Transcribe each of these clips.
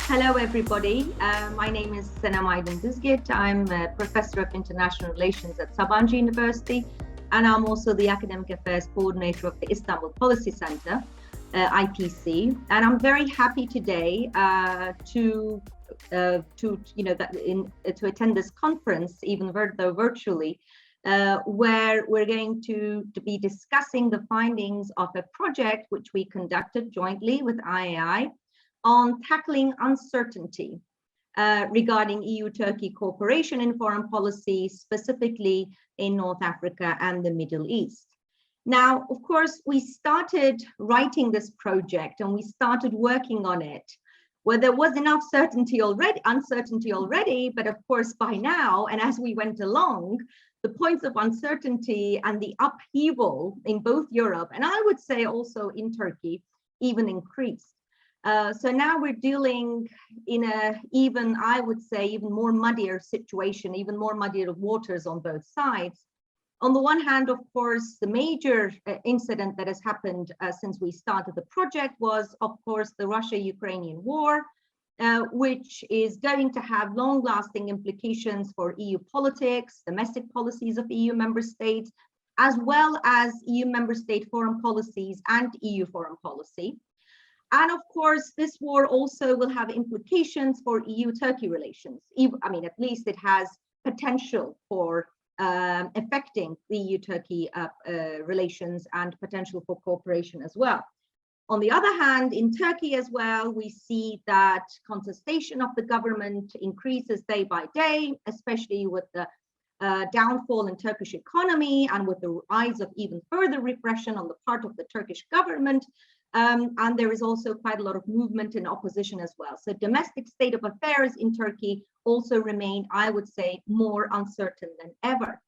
Hello, everybody. My name is Senem Aydın Düzgit. I'm a professor of international relations at Sabancı University, and I'm also the academic affairs coordinator of the Istanbul Policy Center, IPC. And I'm very happy today to attend this conference, even though virtually, where we're going to be discussing the findings of a project which we conducted jointly with IAI on tackling uncertainty regarding EU-Turkey cooperation in foreign policy, specifically in North Africa and the Middle East. Now, of course, we started writing this project and we started working on it where there was enough uncertainty already, but of course by now, and as we went along, the points of uncertainty and the upheaval in both Europe, and I would say also in Turkey, even increased. So now we're dealing in even more muddier situation, even more muddier waters on both sides. On the one hand, of course, the major incident that has happened since we started the project was, of course, the Russia-Ukrainian war, which is going to have long-lasting implications for EU politics, domestic policies of EU member states, as well as EU member state foreign policies and EU foreign policy. And of course, this war also will have implications for EU-Turkey relations. I mean, at least it has potential for affecting the EU-Turkey relations and potential for cooperation as well. On the other hand, in Turkey as well, we see that contestation of the government increases day by day, especially with the downfall in Turkish economy and with the rise of even further repression on the part of the Turkish government. And there is also quite a lot of movement in opposition as well. So domestic state of affairs in Turkey also remain, I would say, more uncertain than ever.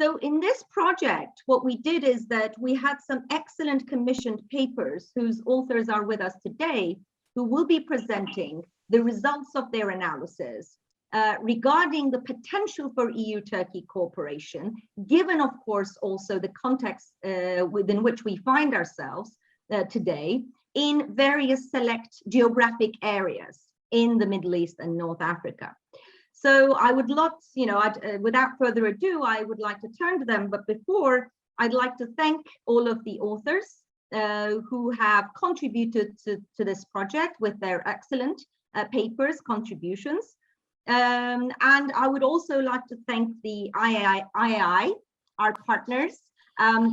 So in this project, what we did is that we had some excellent commissioned papers whose authors are with us today, who will be presenting the results of their analysis regarding the potential for EU-Turkey cooperation, given, of course, also the context within which we find ourselves today in various select geographic areas in the Middle East and North Africa. So I would love, without further ado, I would like to turn to them. But before, I'd like to thank all of the authors who have contributed to this project with their excellent papers, contributions. And I would also like to thank the IAI, our partners,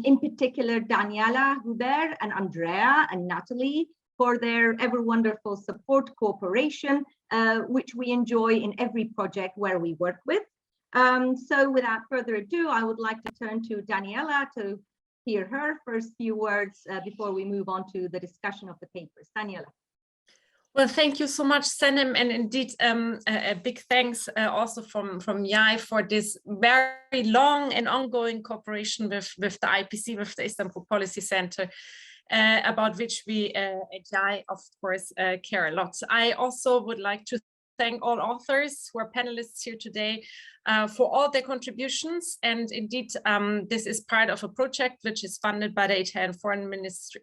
in particular, Daniela, Hubert, and Andrea, and Natalie, for their ever wonderful support cooperation, which we enjoy in every project where we work with. So without further ado, I would like to turn to Daniela to hear her first few words before we move on to the discussion of the papers. Daniela. Well, thank you so much, Senem, and indeed a big thanks also from IAI for this very long and ongoing cooperation with the IPC, with the Istanbul Policy Center, about which we at IAI, of course, care a lot. I also would like to thank all authors who are panelists here today for all their contributions. And indeed, this is part of a project which is funded by the Italian Foreign Ministry,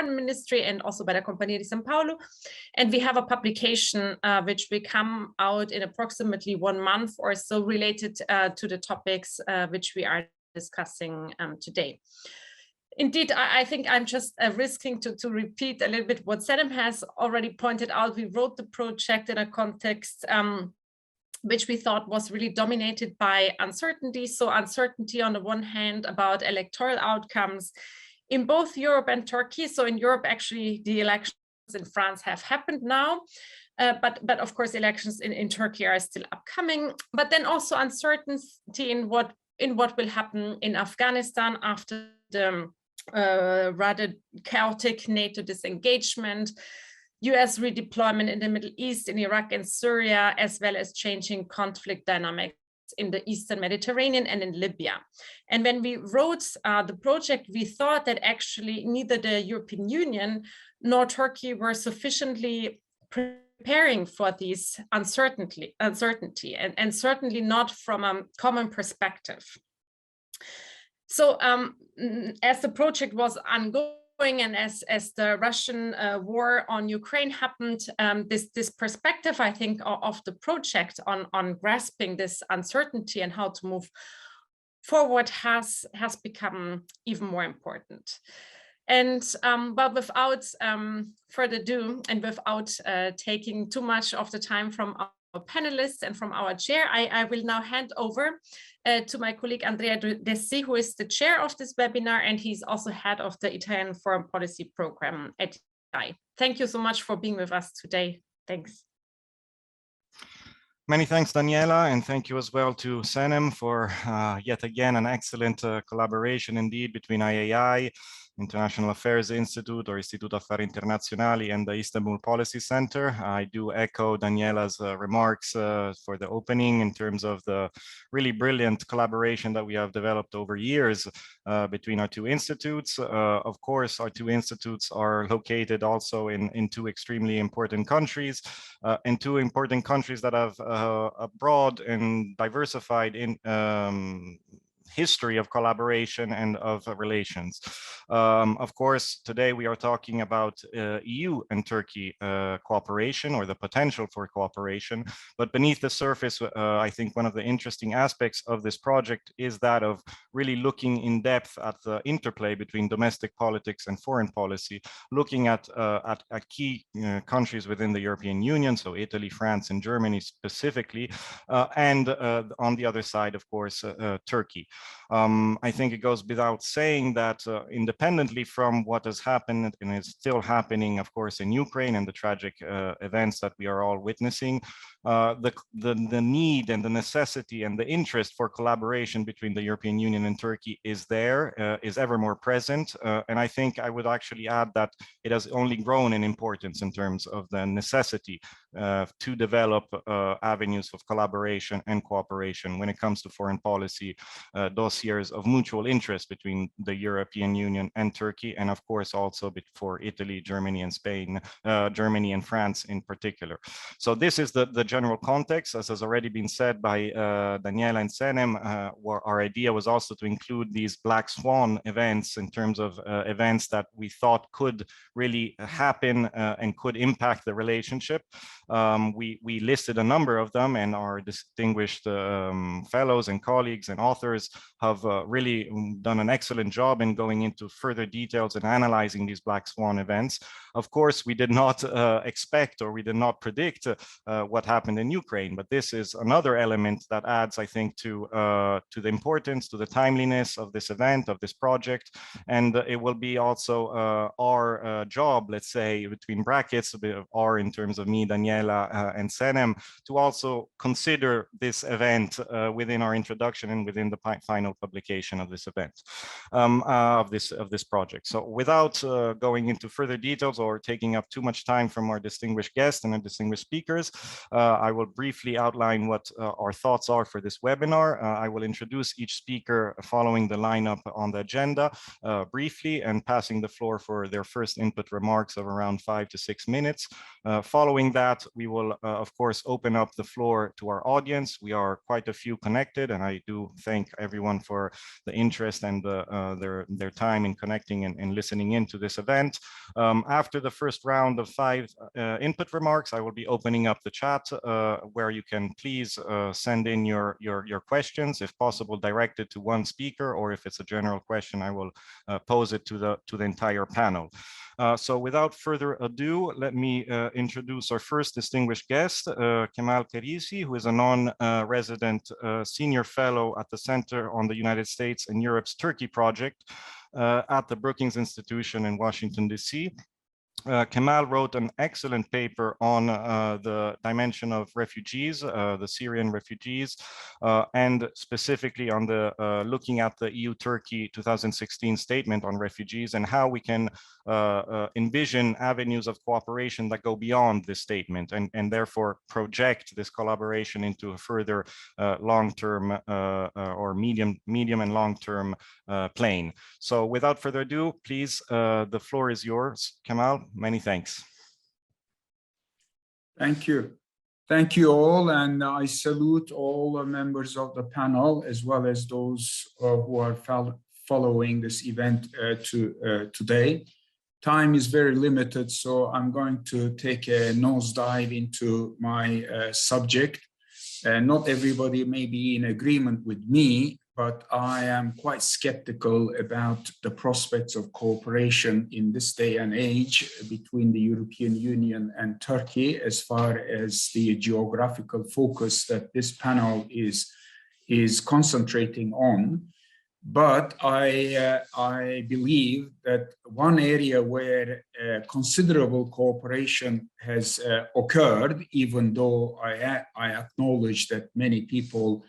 Ministry and also by the Compagnia di San Paolo. And we have a publication which will come out in approximately 1 month or so related to the topics which we are discussing today. Indeed, I think I'm just risking to repeat a little bit what Senem has already pointed out. We wrote the project in a context which we thought was really dominated by uncertainty. So uncertainty on the one hand about electoral outcomes in both Europe and Turkey. So in Europe, actually, the elections in France have happened now, but of course, elections in Turkey are still upcoming. But then also uncertainty in what will happen in Afghanistan after the rather chaotic NATO disengagement, US redeployment in the Middle East, in Iraq and Syria, as well as changing conflict dynamics in the Eastern Mediterranean and in Libya. And when we wrote the project, we thought that actually neither the European Union nor Turkey were sufficiently preparing for this uncertainty and certainly not from a common perspective. So as the project was ongoing, and as the Russian war on Ukraine happened, this perspective, I think, of the project on grasping this uncertainty and how to move forward has become even more important. And but without further ado, and without taking too much of the time from our panelists and from our chair, I will now hand over to my colleague Andrea Dessi, who is the chair of this webinar, and he's also head of the Italian Foreign Policy Program at IAI. Thank you so much for being with us today. Thanks. Many thanks, Daniela, and thank you as well to Senem for yet again an excellent collaboration indeed between IAI, International Affairs Institute or Istituto Affari Internazionali, and the Istanbul Policy Center. I do echo Daniela's remarks for the opening in terms of the really brilliant collaboration that we have developed over years between our two institutes. Of course, our two institutes are located also in two extremely important countries, and two important countries that have a broad and diversified history of collaboration and of relations. Of course, today we are talking about EU and Turkey cooperation, or the potential for cooperation. But beneath the surface, I think one of the interesting aspects of this project is that of really looking in depth at the interplay between domestic politics and foreign policy, looking at key countries within the European Union, so Italy, France, and Germany specifically, and on the other side, of course, Turkey. I think it goes without saying that independently from what has happened and is still happening, of course, in Ukraine and the tragic events that we are all witnessing, the need and the necessity and the interest for collaboration between the European Union and Turkey is there, is ever more present. And I think I would actually add that it has only grown in importance in terms of the necessity to develop avenues of collaboration and cooperation when it comes to foreign policy dossiers of mutual interest between the European Union and Turkey, and of course also for Italy, Germany, and Spain, Germany and France in particular. So this is the general context, as has already been said by Daniela and Senem. Our idea was also to include these black swan events in terms of events that we thought could really happen and could impact the relationship. We listed a number of them, and our distinguished fellows and colleagues and authors have really done an excellent job in going into further details and analyzing these black swan events. Of course, we did not expect, or we did not predict what happened in Ukraine, but this is another element that adds, I think, to the importance, to the timeliness of this event, of this project. And it will be also our job, let's say, between brackets, our in terms of me, Daniela, and Senem, to also consider this event within our introduction and within the final publication of this event, of this project. So without going into further details or taking up too much time from our distinguished guests and our distinguished speakers, I will briefly outline what our thoughts are for this webinar. I will introduce each speaker following the lineup on the agenda briefly, and passing the floor for their first input remarks of around 5 to 6 minutes. Following that, we will, of course, open up the floor to our audience. We are quite a few connected, and I do thank everyone for the interest and their time in connecting and listening into this event. After the first round of 5 input remarks, I will be opening up the chat where you can please send in your questions, if possible, directed to one speaker, or if it's a general question, I will pose it to the entire panel. So without further ado, let me introduce our first distinguished guest, Kemal Kerisi, who is a non-resident senior fellow at the Center on the United States and Europe's Turkey Project at the Brookings Institution in Washington, D.C. Kemal wrote an excellent paper on the dimension of refugees, the Syrian refugees, and specifically on the looking at the EU-Turkey 2016 statement on refugees and how we can envision avenues of cooperation that go beyond this statement and therefore project this collaboration into a further long-term or medium and long-term plane. So without further ado, please, the floor is yours, Kemal. Many thanks. Thank you. Thank you all, and I salute all the members of the panel as well as those who are following this event today. Time is very limited, so I'm going to take a nosedive into my subject. Not everybody may be in agreement with me, but I am quite skeptical about the prospects of cooperation in this day and age between the European Union and Turkey, as far as the geographical focus that this panel is concentrating on. But I believe that one area where considerable cooperation has occurred, even though I acknowledge that many people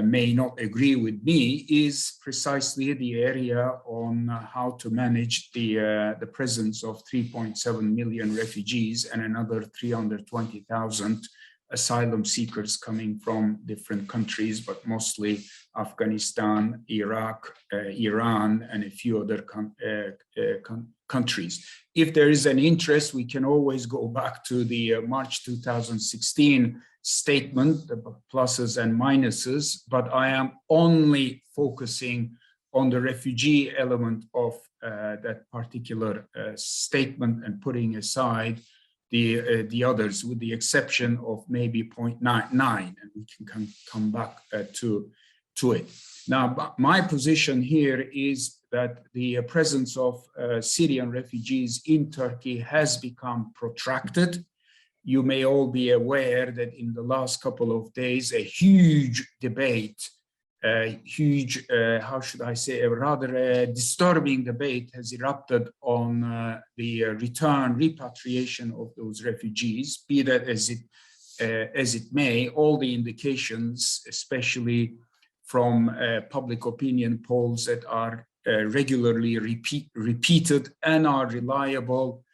may not agree with me, is precisely the area on how to manage the presence of 3.7 million refugees and another 320,000 asylum seekers coming from different countries, but mostly Afghanistan, Iraq, Iran, and a few other countries. If there is an interest, we can always go back to the March 2016 statement, the pluses and minuses, but I am only focusing on the refugee element of that particular statement and putting aside the others, with the exception of maybe 0.9, and we can come back to it. Now, my position here is that the presence of Syrian refugees in Turkey has become protracted. You may all be aware that in the last couple of days, a huge debate, how should I say, a rather disturbing debate has erupted on the repatriation of those refugees. Be that as it may, all the indications, especially from public opinion polls that are regularly repeated and are reliable,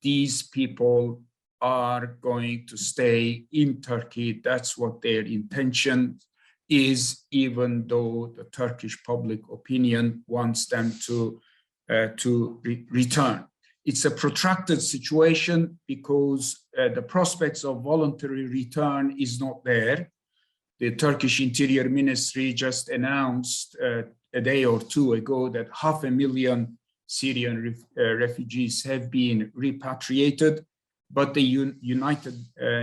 these people are going to stay in Turkey. That's what their intention is, even though the Turkish public opinion wants them to return. It's a protracted situation because the prospects of voluntary return is not there. The Turkish Interior Ministry just announced a day or two ago that 500,000 Syrian refugees have been repatriated, but the United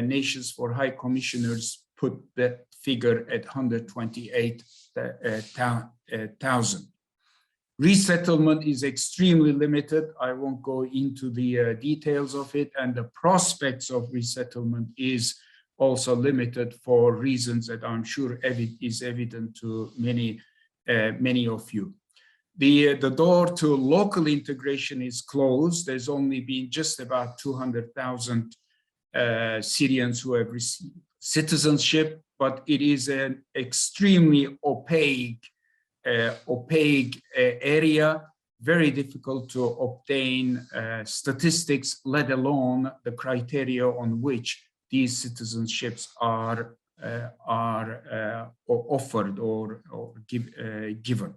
Nations for High Commissioners put that figure at 128,000. Resettlement is extremely limited. I won't go into the details of it, and the prospects of resettlement is also limited for reasons that I'm sure is evident to many of you. The door to local integration is closed. There's only been just about 200,000 Syrians who have received citizenship, but it is an extremely opaque area, very difficult to obtain statistics, let alone the criteria on which these citizenships are offered or given.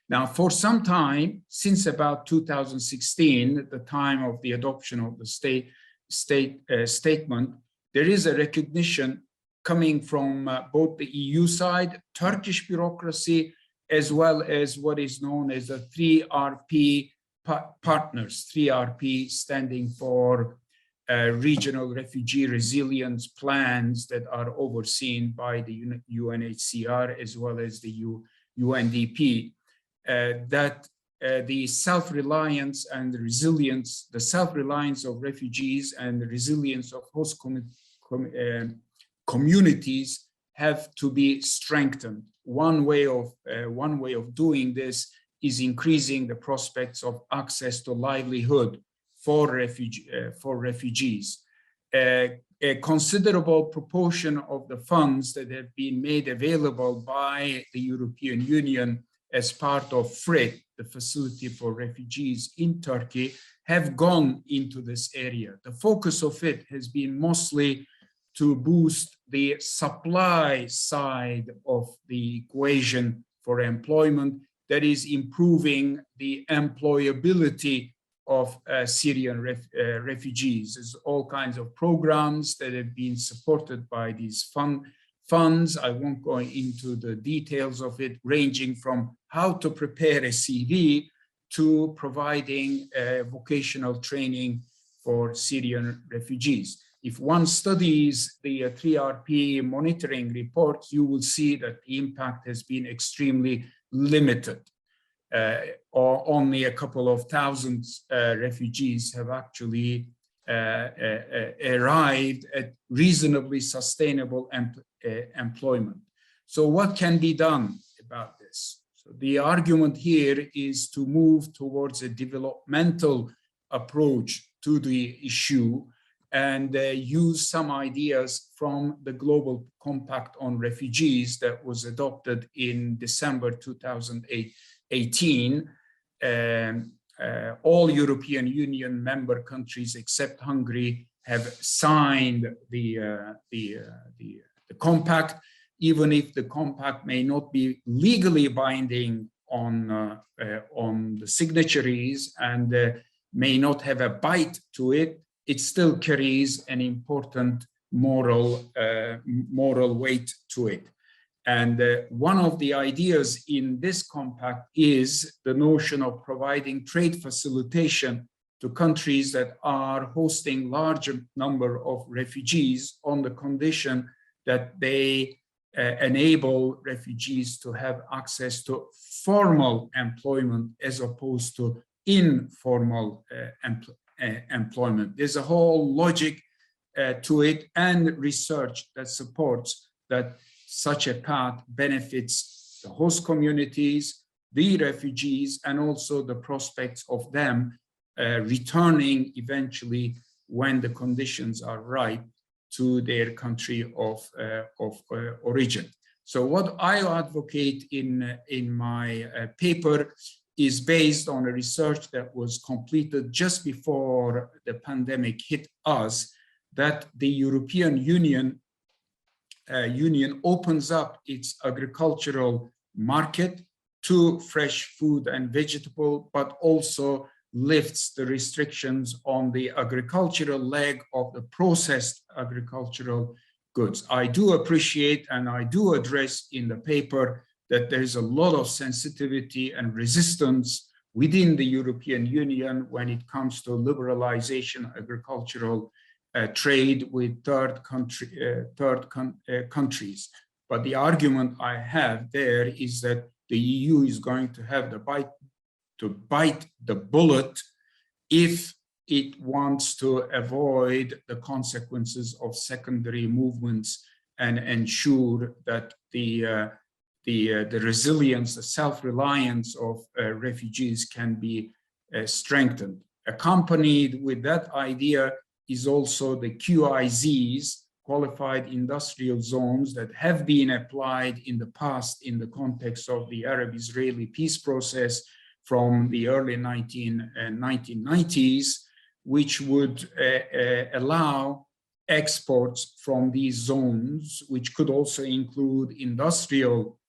Now, for some time, since about 2016, the time of the adoption of the statement, there is a recognition coming from both the EU side, Turkish bureaucracy, as well as what is known as the 3RP partners, 3RP standing for regional refugee resilience plans that are overseen by the UNHCR as well as the UNDP, that the self-reliance and the resilience, the self-reliance of refugees and the resilience of host communities have to be strengthened. One way of doing this is increasing the prospects of access to livelihood for refugees. A considerable proportion of the funds that have been made available by the European Union as part of FRIT, the Facility for Refugees in Turkey, have gone into this area. The focus of it has been mostly to boost the supply side of the equation for employment, that is improving the employability of Syrian refugees. There's all kinds of programs that have been supported by these funds. I won't go into the details of it, ranging from how to prepare a CV to providing vocational training for Syrian refugees. If one studies the 3RP monitoring report, you will see that the impact has been extremely limited. Or only a couple of thousand refugees have actually arrived at reasonably sustainable employment. So what can be done about this? So the argument here is to move towards a developmental approach to the issue and use some ideas from the Global Compact on Refugees that was adopted in December 2018. All European Union member countries except Hungary have signed the compact, even if the compact may not be legally binding on the signatories and may not have a bite to it. It still carries an important moral weight to it. And one of the ideas in this compact is the notion of providing trade facilitation to countries that are hosting larger number of refugees on the condition that they enable refugees to have access to formal employment as opposed to informal employment. There's a whole logic to it and research that supports that such a path benefits the host communities, the refugees, and also the prospects of them returning eventually when the conditions are right to their country of origin. So what I advocate in my paper is based on a research that was completed just before the pandemic hit us, that the European Union opens up its agricultural market to fresh food and vegetable, but also lifts the restrictions on the agricultural leg of the processed agricultural goods. I do appreciate and I do address in the paper that there's a lot of sensitivity and resistance within the European Union when it comes to liberalization agricultural trade with third countries. But the argument I have there is that the EU is going to have the bite the bullet if it wants to avoid the consequences of secondary movements and ensure that the resilience, the self-reliance of refugees can be strengthened. Accompanied with that idea is also the QIZs, qualified industrial zones, that have been applied in the past in the context of the Arab-Israeli peace process from the early 1990s, which would allow exports from these zones, which could also include industrial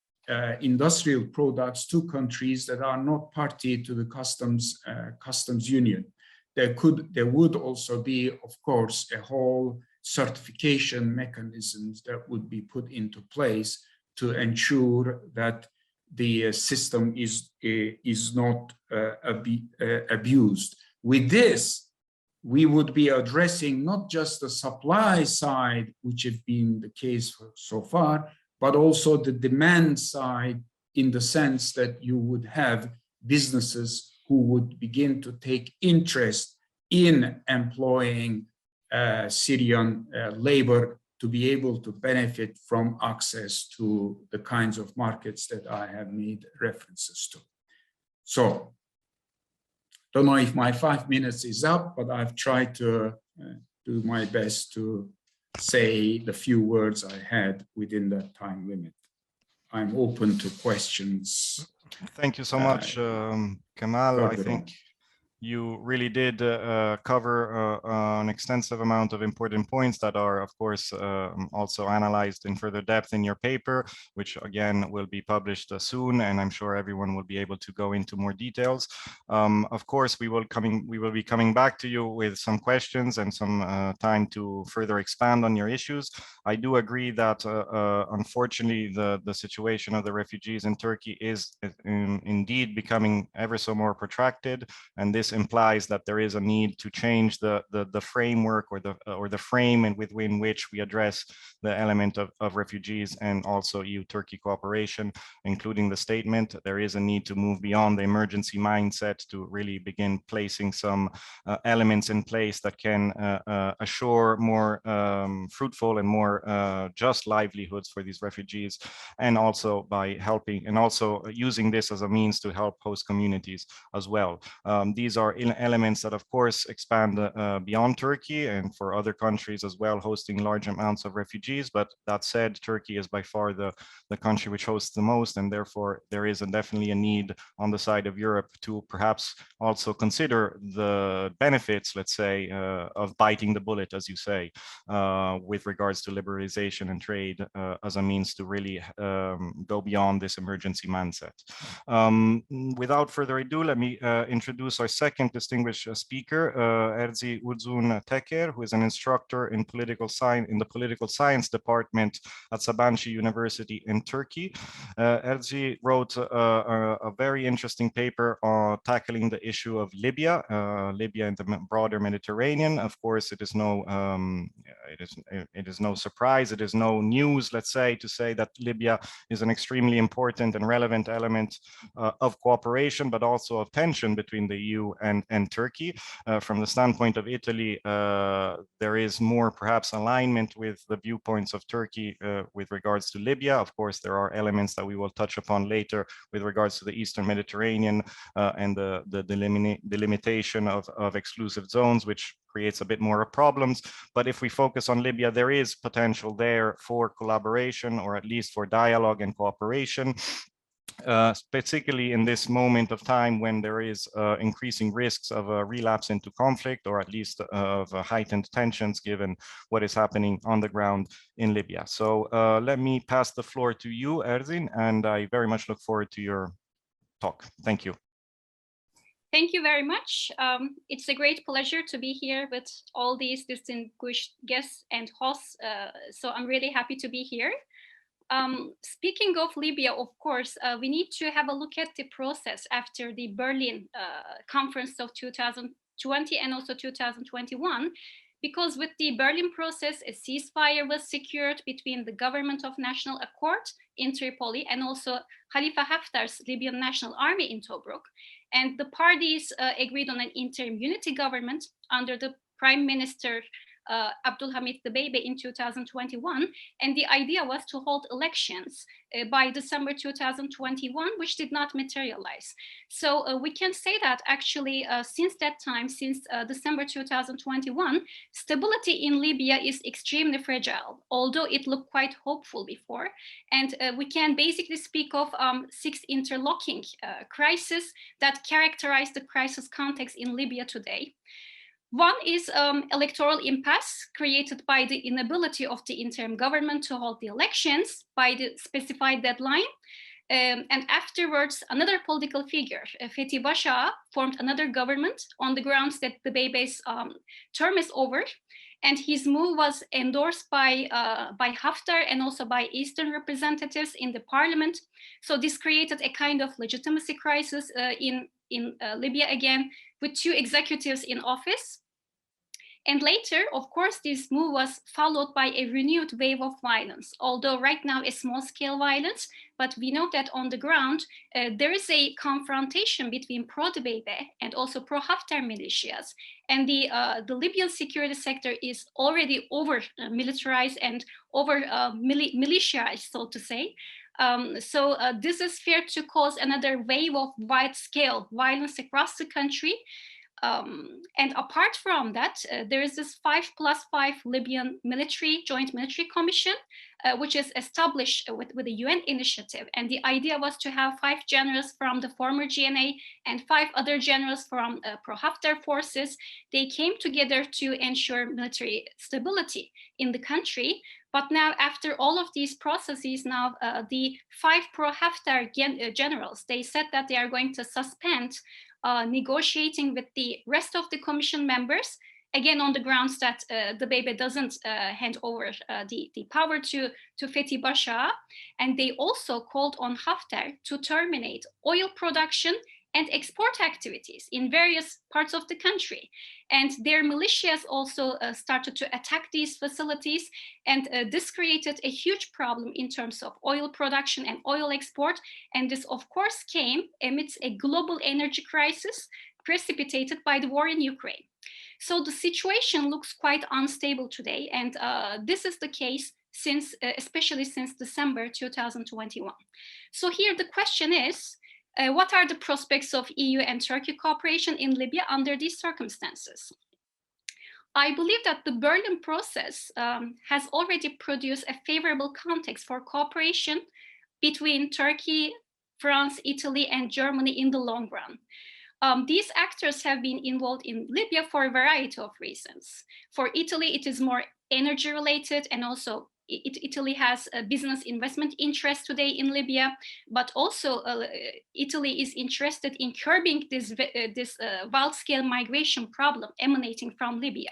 products to countries that are not party to the customs union. There would also be, of course, a whole certification mechanisms that would be put into place to ensure that the system is not abused. With this, we would be addressing not just the supply side, which has been the case so far, but also the demand side, in the sense that you would have businesses who would begin to take interest in employing Syrian labor to be able to benefit from access to the kinds of markets that I have made references to. So, Don't know if my 5 minutes is up, but I've tried to do my best to say the few words I had within that time limit. I'm open to questions. Thank you so much, Kemal. I think on. you really did cover an extensive amount of important points that are, of course, also analyzed in further depth in your paper, which again will be published soon, and I'm sure everyone will be able to go into more details. Of course, we will be coming back to you with some questions and some time to further expand on your issues. I do agree that unfortunately the situation of the refugees in Turkey is indeed becoming ever so more protracted, and this implies that there is a need to change the framework or the frame within which we address the element of refugees and also EU-Turkey cooperation, including the statement. There is a need to move beyond the emergency mindset to really begin placing some elements in place that can assure more fruitful and more just livelihoods for these refugees, and also by helping and also using this as a means to help host communities as well. These are elements that, of course, expand beyond Turkey and for other countries as well, hosting large amounts of refugees. But that said, Turkey is by far the country which hosts the most, and therefore there is definitely a need on the side of Europe to perhaps also consider the benefits, let's say, of biting the bullet, as you say, with regards to liberalization and trade as a means to really go beyond this emergency mindset. Without further ado, let me introduce our second distinguished speaker, Erzi Uzun Teker, who is an instructor in political science in the political science department at Sabancı University in Turkey. Erzi wrote a very interesting paper on tackling the issue of Libya, Libya in the broader Mediterranean. Of course, it is no surprise, it is no news, let's say, to say that Libya is an extremely important and relevant element of cooperation, but also of tension between the EU and Turkey. From the standpoint of Italy, there is more perhaps alignment with the viewpoints of Turkey with regards to Libya. Of course, there are elements that we will touch upon later with regards to the Eastern Mediterranean and the delimitation of exclusive zones, which creates a bit more problems. But if we focus on Libya, there is potential there for collaboration, or at least for dialogue and cooperation. Particularly in this moment of time when there is increasing risks of a relapse into conflict, or at least of heightened tensions given what is happening on the ground in Libya. So let me pass the floor to you, Erzin, and I very much look forward to your talk. Thank you. Thank you very much. It's a great pleasure to be here with all these distinguished guests and hosts. So I'm really happy to be here. Speaking of Libya, of course, we need to have a look at the process after the Berlin conference of 2020 and also 2021, because with the Berlin process, a ceasefire was secured between the Government of National Accord in Tripoli and also Khalifa Haftar's Libyan National Army in Tobruk. And the parties agreed on an interim unity government under the Prime Minister Abdulhamid Dbeibeh in 2021, and the idea was to hold elections by December 2021, which did not materialize. So we can say that actually since that time, since December 2021, stability in Libya is extremely fragile, although it looked quite hopeful before. And we can basically speak of 6 interlocking crises that characterize the crisis context in Libya today. One is electoral impasse created by the inability of the interim government to hold the elections by the specified deadline. And afterwards, another political figure, Fethi Basha, formed another government on the grounds that the Dbeibeh's term is over. And his move was endorsed by Haftar and also by Eastern representatives in the parliament. So this created a kind of legitimacy crisis in Libya again, with 2 executives in office. And later, of course, this move was followed by a renewed wave of violence, although right now a small-scale violence, but we know that on the ground, there is a confrontation between pro-Dbeibeh and also pro-Haftar militias. And the Libyan security sector is already over-militarized and over-militiaized, so to say. This is feared to cause another wave of wide-scale violence across the country. And apart from that, there is this 5+5 Libyan joint military commission, which is established with a UN initiative. And the idea was to have 5 generals from the former GNA and 5 other generals from pro-Haftar forces. They came together to ensure military stability in the country. But now, after all of these processes, now the 5 pro-Haftar generals, they said that they are going to suspend negotiating with the rest of the commission members, again on the grounds that the Bebe doesn't hand over the power to Fethi Basha. And they also called on Haftar to terminate oil production and export activities in various parts of the country. And their militias also started to attack these facilities. And this created a huge problem in terms of oil production and oil export. And this, of course, came amidst a global energy crisis precipitated by the war in Ukraine. So the situation looks quite unstable today. And this is the case especially since December 2021. So here the question is, what are the prospects of EU and Turkey cooperation in Libya under these circumstances? I believe that the Berlin process has already produced a favorable context for cooperation between Turkey, France, Italy, and Germany in the long run. These actors have been involved in Libya for a variety of reasons. For Italy, it is more energy related, and also Italy has a business investment interest today in Libya, but also Italy is interested in curbing this wide-scale migration problem emanating from Libya.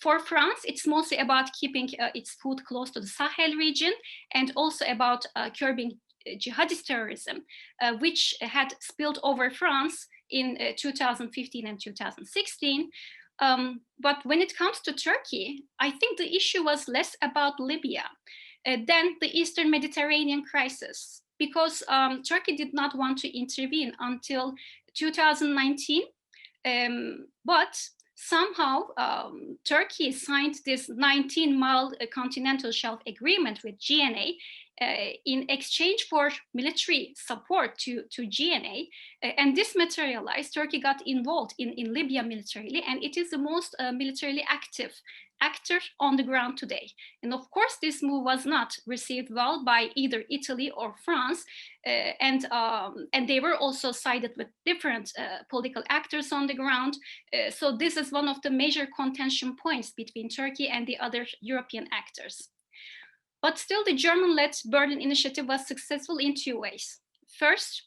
For France, it's mostly about keeping its foot close to the Sahel region, and also about curbing jihadist terrorism, which had spilled over France in 2015 and 2016. But when it comes to Turkey, I think the issue was less about Libya than the Eastern Mediterranean crisis, because Turkey did not want to intervene until 2019. But somehow Turkey signed this 19-mile continental shelf agreement with GNA in exchange for military support to GNA, and this materialized. Turkey got involved in Libya militarily, and it is the most militarily active actor on the ground today. And of course, this move was not received well by either Italy or France, and they were also sided with different political actors on the ground. So this is one of the major contention points between Turkey and the other European actors. But still, the German-led Berlin Initiative was successful in 2 ways. First,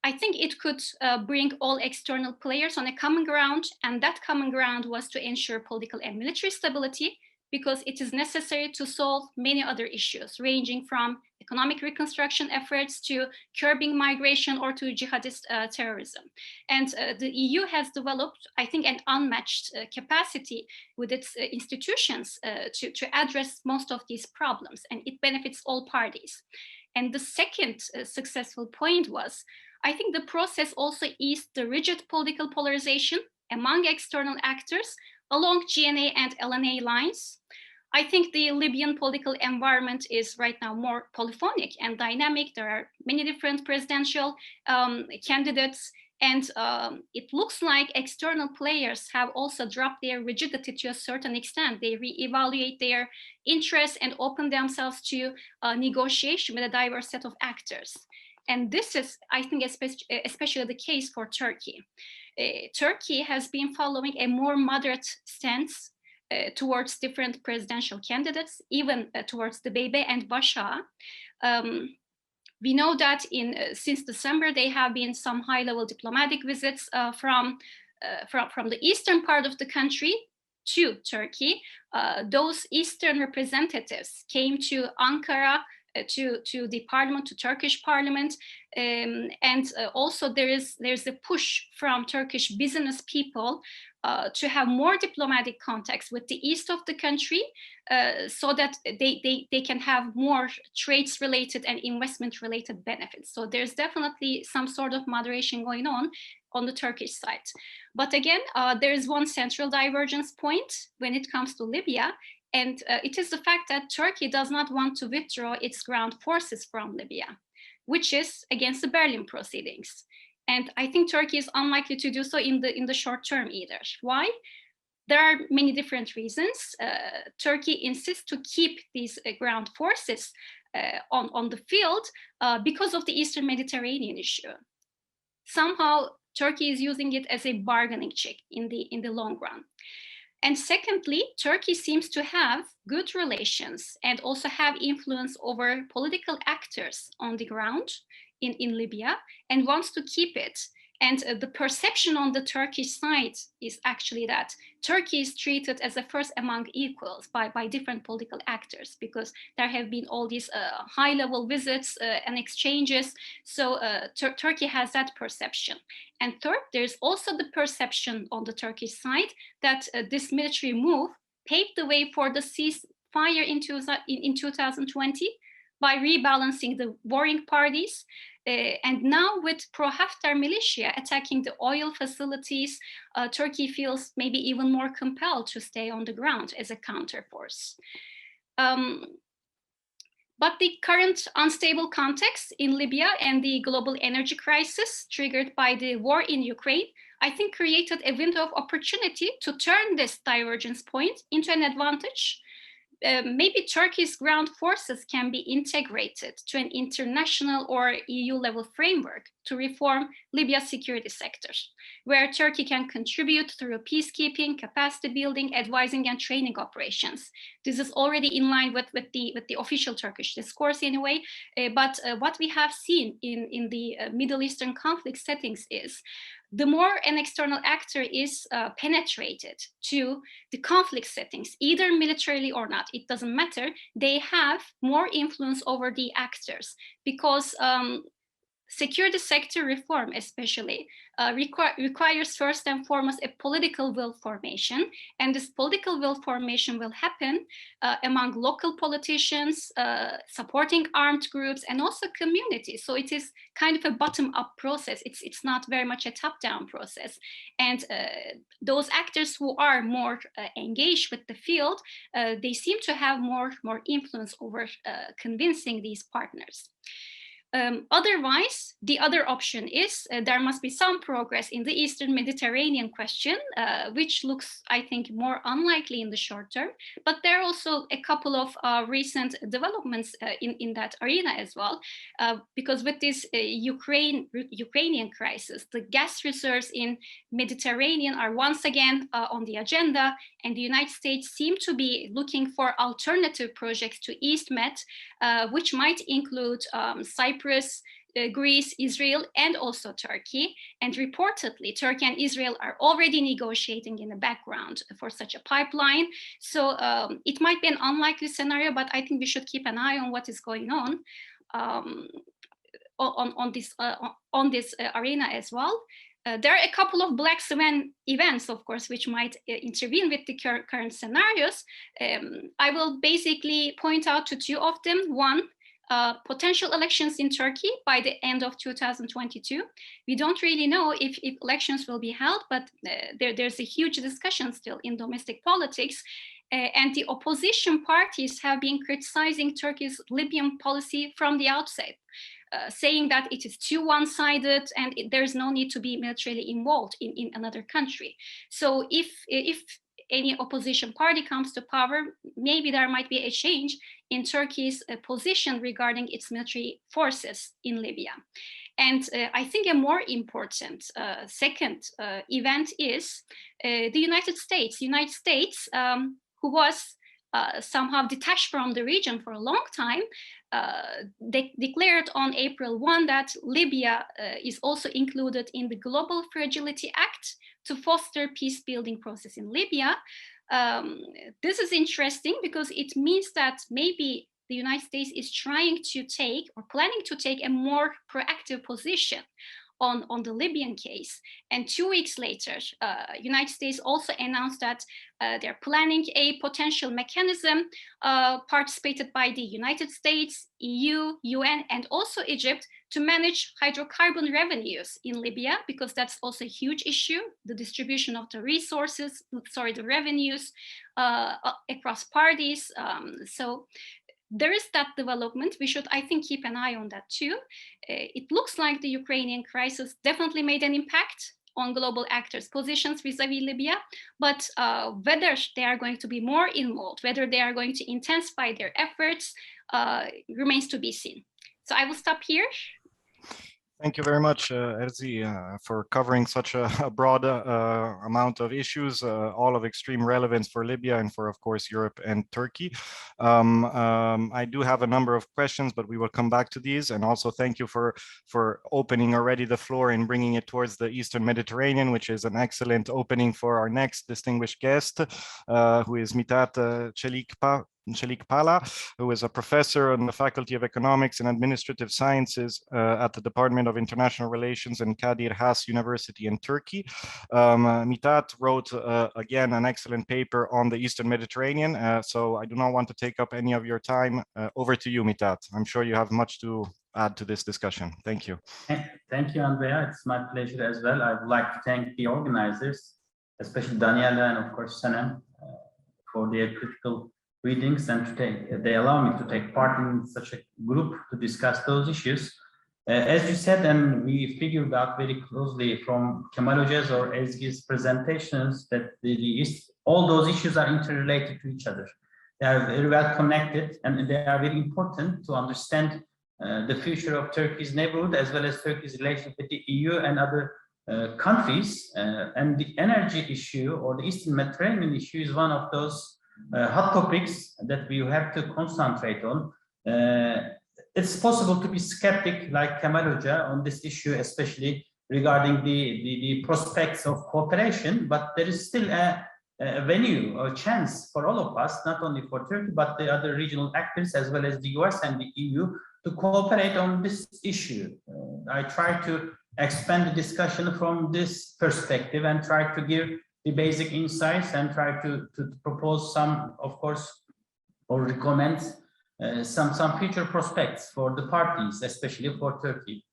I think it could bring all external players on a common ground, and that common ground was to ensure political and military stability, because it is necessary to solve many other issues, ranging from economic reconstruction efforts to curbing migration or to jihadist terrorism. And the EU has developed, I think, an unmatched capacity with its institutions to address most of these problems, and it benefits all parties. And the second successful point was, I think the process also eased the rigid political polarization among external actors along GNA and LNA lines. I think the Libyan political environment is right now more polyphonic and dynamic. There are many different presidential candidates, and it looks like external players have also dropped their rigidity to a certain extent. They reevaluate their interests and open themselves to negotiation with a diverse set of actors. And this is, I think, especially the case for Turkey. Turkey has been following a more moderate stance towards different presidential candidates, even towards the Bebe and Basha. We know that since December, there have been some high-level diplomatic visits from the eastern part of the country to Turkey. Those eastern representatives came to Ankara, to the parliament, to Turkish parliament, and also there's a push from Turkish business people to have more diplomatic contacts with the east of the country, so that they can have more trades related and investment related benefits. So there's definitely some sort of moderation going on the Turkish side. But again, there is one central divergence point when it comes to Libya. And it is the fact that Turkey does not want to withdraw its ground forces from Libya. which is against the Berlin proceedings. And I think Turkey is unlikely to do so in the short term either. Why? There are many different reasons. Turkey insists to keep these ground forces on the field because of the Eastern Mediterranean issue. Somehow, Turkey is using it as a bargaining chip in the long run. And secondly, Turkey seems to have good relations and also have influence over political actors on the ground in Libya and wants to keep it. And the perception on the Turkish side is actually that Turkey is treated as a first among equals by different political actors, because there have been all these high-level visits and exchanges. So Turkey has that perception. And third, there's also the perception on the Turkish side that this military move paved the way for the ceasefire in 2020 by rebalancing the warring parties. And now with pro-Haftar militia attacking the oil facilities, Turkey feels maybe even more compelled to stay on the ground as a counterforce. But the current unstable context in Libya and the global energy crisis triggered by the war in Ukraine, I think created a window of opportunity to turn this divergence point into an advantage. Maybe Turkey's ground forces can be integrated to an international or EU level framework to reform Libya's security sector, where Turkey can contribute through peacekeeping, capacity building, advising, and training operations. This is already in line with the official Turkish discourse anyway, but what we have seen in the Middle Eastern conflict settings is the more an external actor is penetrated to the conflict settings, either militarily or not, it doesn't matter, they have more influence over the actors, because security sector reform especially requires first and foremost a political will formation, and this political will formation will happen among local politicians, supporting armed groups, and also communities. So it is kind of a bottom-up process. It's not very much a top-down process. And those actors who are more engaged with the field, they seem to have more influence over convincing these partners. Otherwise, the other option is there must be some progress in the Eastern Mediterranean question, which looks, I think, more unlikely in the short term. But there are also a couple of recent developments in that arena as well, because with this Ukrainian crisis, the gas reserves in Mediterranean are once again on the agenda, and the United States seem to be looking for alternative projects to East Med, which might include Cyprus, Greece, Israel, and also Turkey. And reportedly, Turkey and Israel are already negotiating in the background for such a pipeline. So it might be an unlikely scenario, but I think we should keep an eye on what is going on this arena as well. There are a couple of black swan events, of course, which might intervene with the current scenarios. I will basically point out to two of them. One, potential elections in Turkey by the end of 2022. We don't really know if elections will be held, but there's a huge discussion still in domestic politics. And the opposition parties have been criticizing Turkey's Libyan policy from the outset, saying that it is too one-sided and there's no need to be militarily involved in another country. So if any opposition party comes to power, maybe there might be a change in Turkey's position regarding its military forces in Libya. And I think a more important second event is the United States. Who was somehow detached from the region for a long time, they declared on April 1 that Libya is also included in the Global Fragility Act to foster peace-building process in Libya. This is interesting because it means that maybe the United States is trying to take or planning to take a more proactive position on the Libyan case. And 2 weeks later, United States also announced that they're planning a potential mechanism participated by the United States, EU, UN, and also Egypt to manage hydrocarbon revenues in Libya, because that's also a huge issue, the distribution of the resources, the revenues across parties. So there is that development. We should, I think, keep an eye on that too. It looks like the Ukrainian crisis definitely made an impact on global actors' positions vis-a-vis Libya, but whether they are going to be more involved, whether they are going to intensify their efforts, remains to be seen. So I will stop here. Thank you very much, Erzi, for covering such a broad amount of issues, all of extreme relevance for Libya and for, of course, Europe and Turkey. I do have a number of questions, but we will come back to these. And also thank you for opening already the floor and bringing it towards the Eastern Mediterranean, which is an excellent opening for our next distinguished guest, who is Mithat Çelikpala, who is a professor on the Faculty of Economics and Administrative Sciences at the Department of International Relations in Kadir Has University in Turkey. Mithat wrote, again, an excellent paper on the Eastern Mediterranean, so I do not want to take up any of your time. Over to you, Mithat. I'm sure you have much to add to this discussion. Thank you. Thank you, Andrea. It's my pleasure as well. I would like to thank the organizers, especially Daniela and, of course, Senem, for their critical readings, and they allow me to take part in such a group to discuss those issues. As you said, and we figured out very closely from Kemal Hoca's or Ezgi's presentations, that all those issues are interrelated to each other. They are very well connected, and they are very important to understand the future of Turkey's neighborhood, as well as Turkey's relationship with the EU and other countries. And the energy issue, or the Eastern Mediterranean issue, is one of those hot topics that we have to concentrate on. It's possible to be skeptic like Kemal Hoca on this issue, especially regarding the prospects of cooperation, but there is still a venue or chance for all of us, not only for Turkey, but the other regional actors, as well as the US and the EU, to cooperate on this issue. I try to expand the discussion from this perspective and try to give the basic insights and try to propose some, of course, or recommend some future prospects for the parties, especially for Turkey.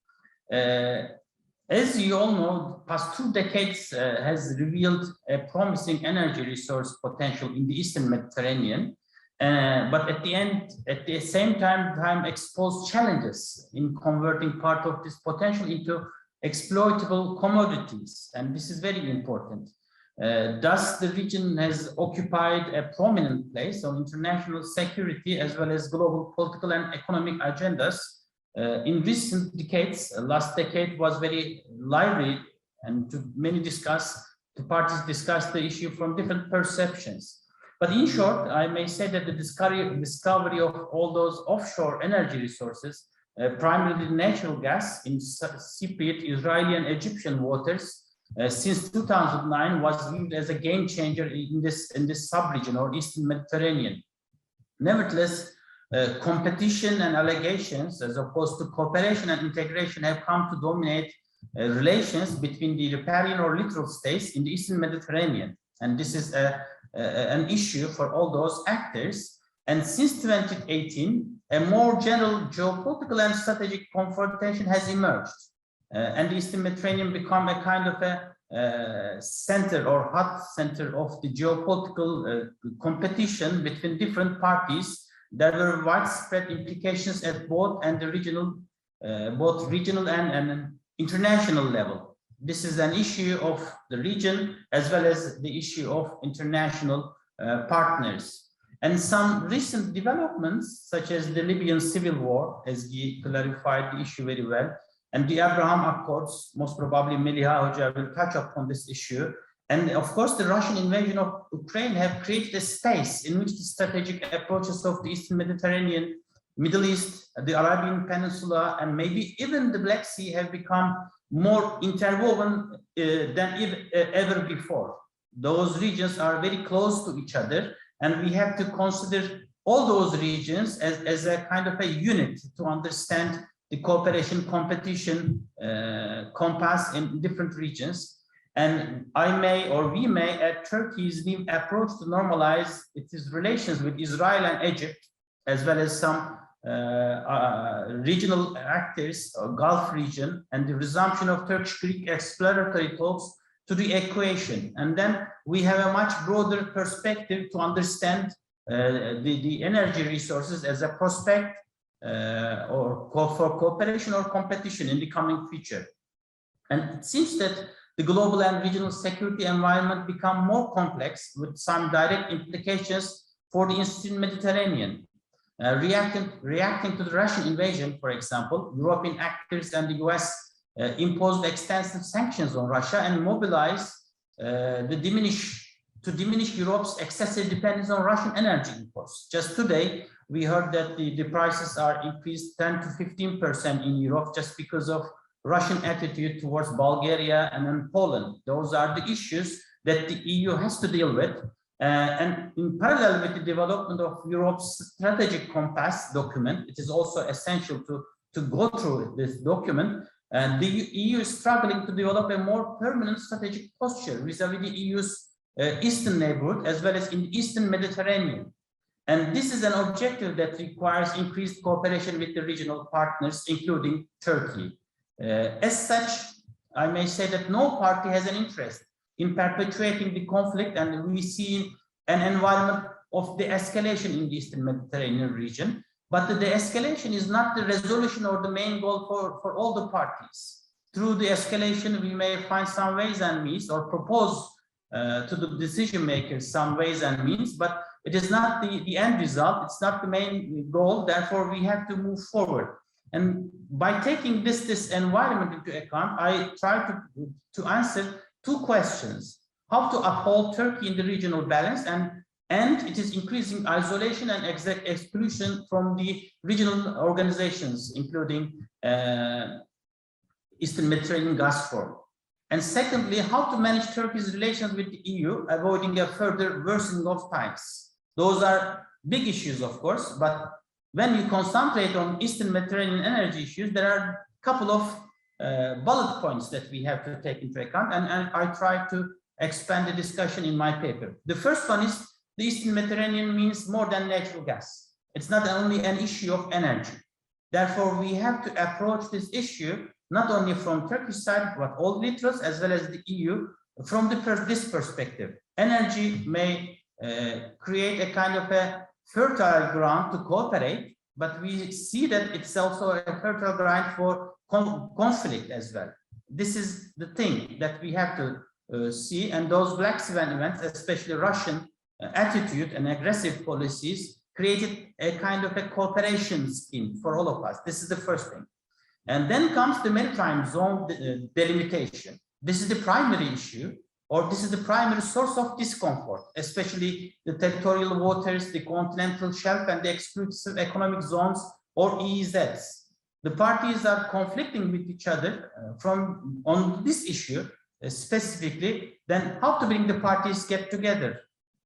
As you all know, past 2 decades has revealed a promising energy resource potential in the Eastern Mediterranean, but at the same time exposed challenges in converting part of this potential into exploitable commodities, and this is very important. Thus, the region has occupied a prominent place on international security as well as global political and economic agendas. In recent decades, last decade was very lively, and the parties discussed the issue from different perceptions. But in short, I may say that the discovery of all those offshore energy resources, primarily natural gas in Cypriot, Israeli and Egyptian waters, since 2009 was viewed as a game changer in this sub-region or Eastern Mediterranean. Nevertheless, competition and allegations, as opposed to cooperation and integration, have come to dominate relations between the riparian or littoral states in the Eastern Mediterranean. And this is an issue for all those actors. And since 2018, a more general geopolitical and strategic confrontation has emerged. And the Eastern Mediterranean become a kind of a center or hot center of the geopolitical competition between different parties. There were widespread implications at both regional and international level. This is an issue of the region as well as the issue of international partners. And some recent developments, such as the Libyan civil war, as he clarified the issue very well, and the Abraham Accords, most probably Meliha Hoca will touch upon this issue. And of course, the Russian invasion of Ukraine have created a space in which the strategic approaches of the Eastern Mediterranean, Middle East, the Arabian Peninsula, and maybe even the Black Sea have become more interwoven than ever before. Those regions are very close to each other, and we have to consider all those regions as a kind of a unit to understand the cooperation, competition, compass in different regions. And we may add Turkey's new approach to normalize its relations with Israel and Egypt, as well as some regional actors, Gulf region, and the resumption of Turkish-Greek exploratory talks to the equation. And then we have a much broader perspective to understand the energy resources as a prospect for cooperation or competition in the coming future. And it seems that the global and regional security environment become more complex with some direct implications for the Eastern Mediterranean. Reacting to the Russian invasion, for example, European actors and the US imposed extensive sanctions on Russia and mobilized to diminish Europe's excessive dependence on Russian energy imports. Just today, we heard that the prices are increased 10 to 15% in Europe just because of Russian attitude towards Bulgaria and then Poland. Those are the issues that the EU has to deal with. And in parallel with the development of Europe's strategic compass document, it is also essential to go through this document. And the EU is struggling to develop a more permanent strategic posture vis-a-vis the EU's eastern neighborhood as well as in the Eastern Mediterranean. And this is an objective that requires increased cooperation with the regional partners, including Turkey. As such, I may say that no party has an interest in perpetuating the conflict, and we see an environment of de-escalation in the Eastern Mediterranean region. But the de-escalation is not the resolution or the main goal for all the parties. Through the escalation, we may find some ways and means or propose to the decision makers some ways and means, but it is not the end result. It's not the main goal. Therefore, we have to move forward. And by taking this environment into account, I try to answer two questions: how to uphold Turkey in the regional balance, and it is increasing isolation and exclusion from the regional organizations, including Eastern Mediterranean Gas Forum. And secondly, how to manage Turkey's relations with the EU, avoiding a further worsening of ties. Those are big issues, of course, but when you concentrate on Eastern Mediterranean energy issues, there are a couple of bullet points that we have to take into account, and I try to expand the discussion in my paper. The first one is the Eastern Mediterranean means more than natural gas. It's not only an issue of energy. Therefore, we have to approach this issue not only from Turkish side, but all leaders as well as the EU from this perspective. Energy may create a kind of a fertile ground to cooperate, but we see that it's also a fertile ground for conflict as well. This is the thing that we have to see, and those black swan events, especially Russian attitude and aggressive policies, created a kind of a cooperation scheme for all of us. This is the first thing. And then comes the maritime zone delimitation. This is the primary issue, or this is the primary source of discomfort, especially the territorial waters, the continental shelf, and the exclusive economic zones, or EEZs. The parties are conflicting with each other on this issue specifically. Then how to bring the parties get together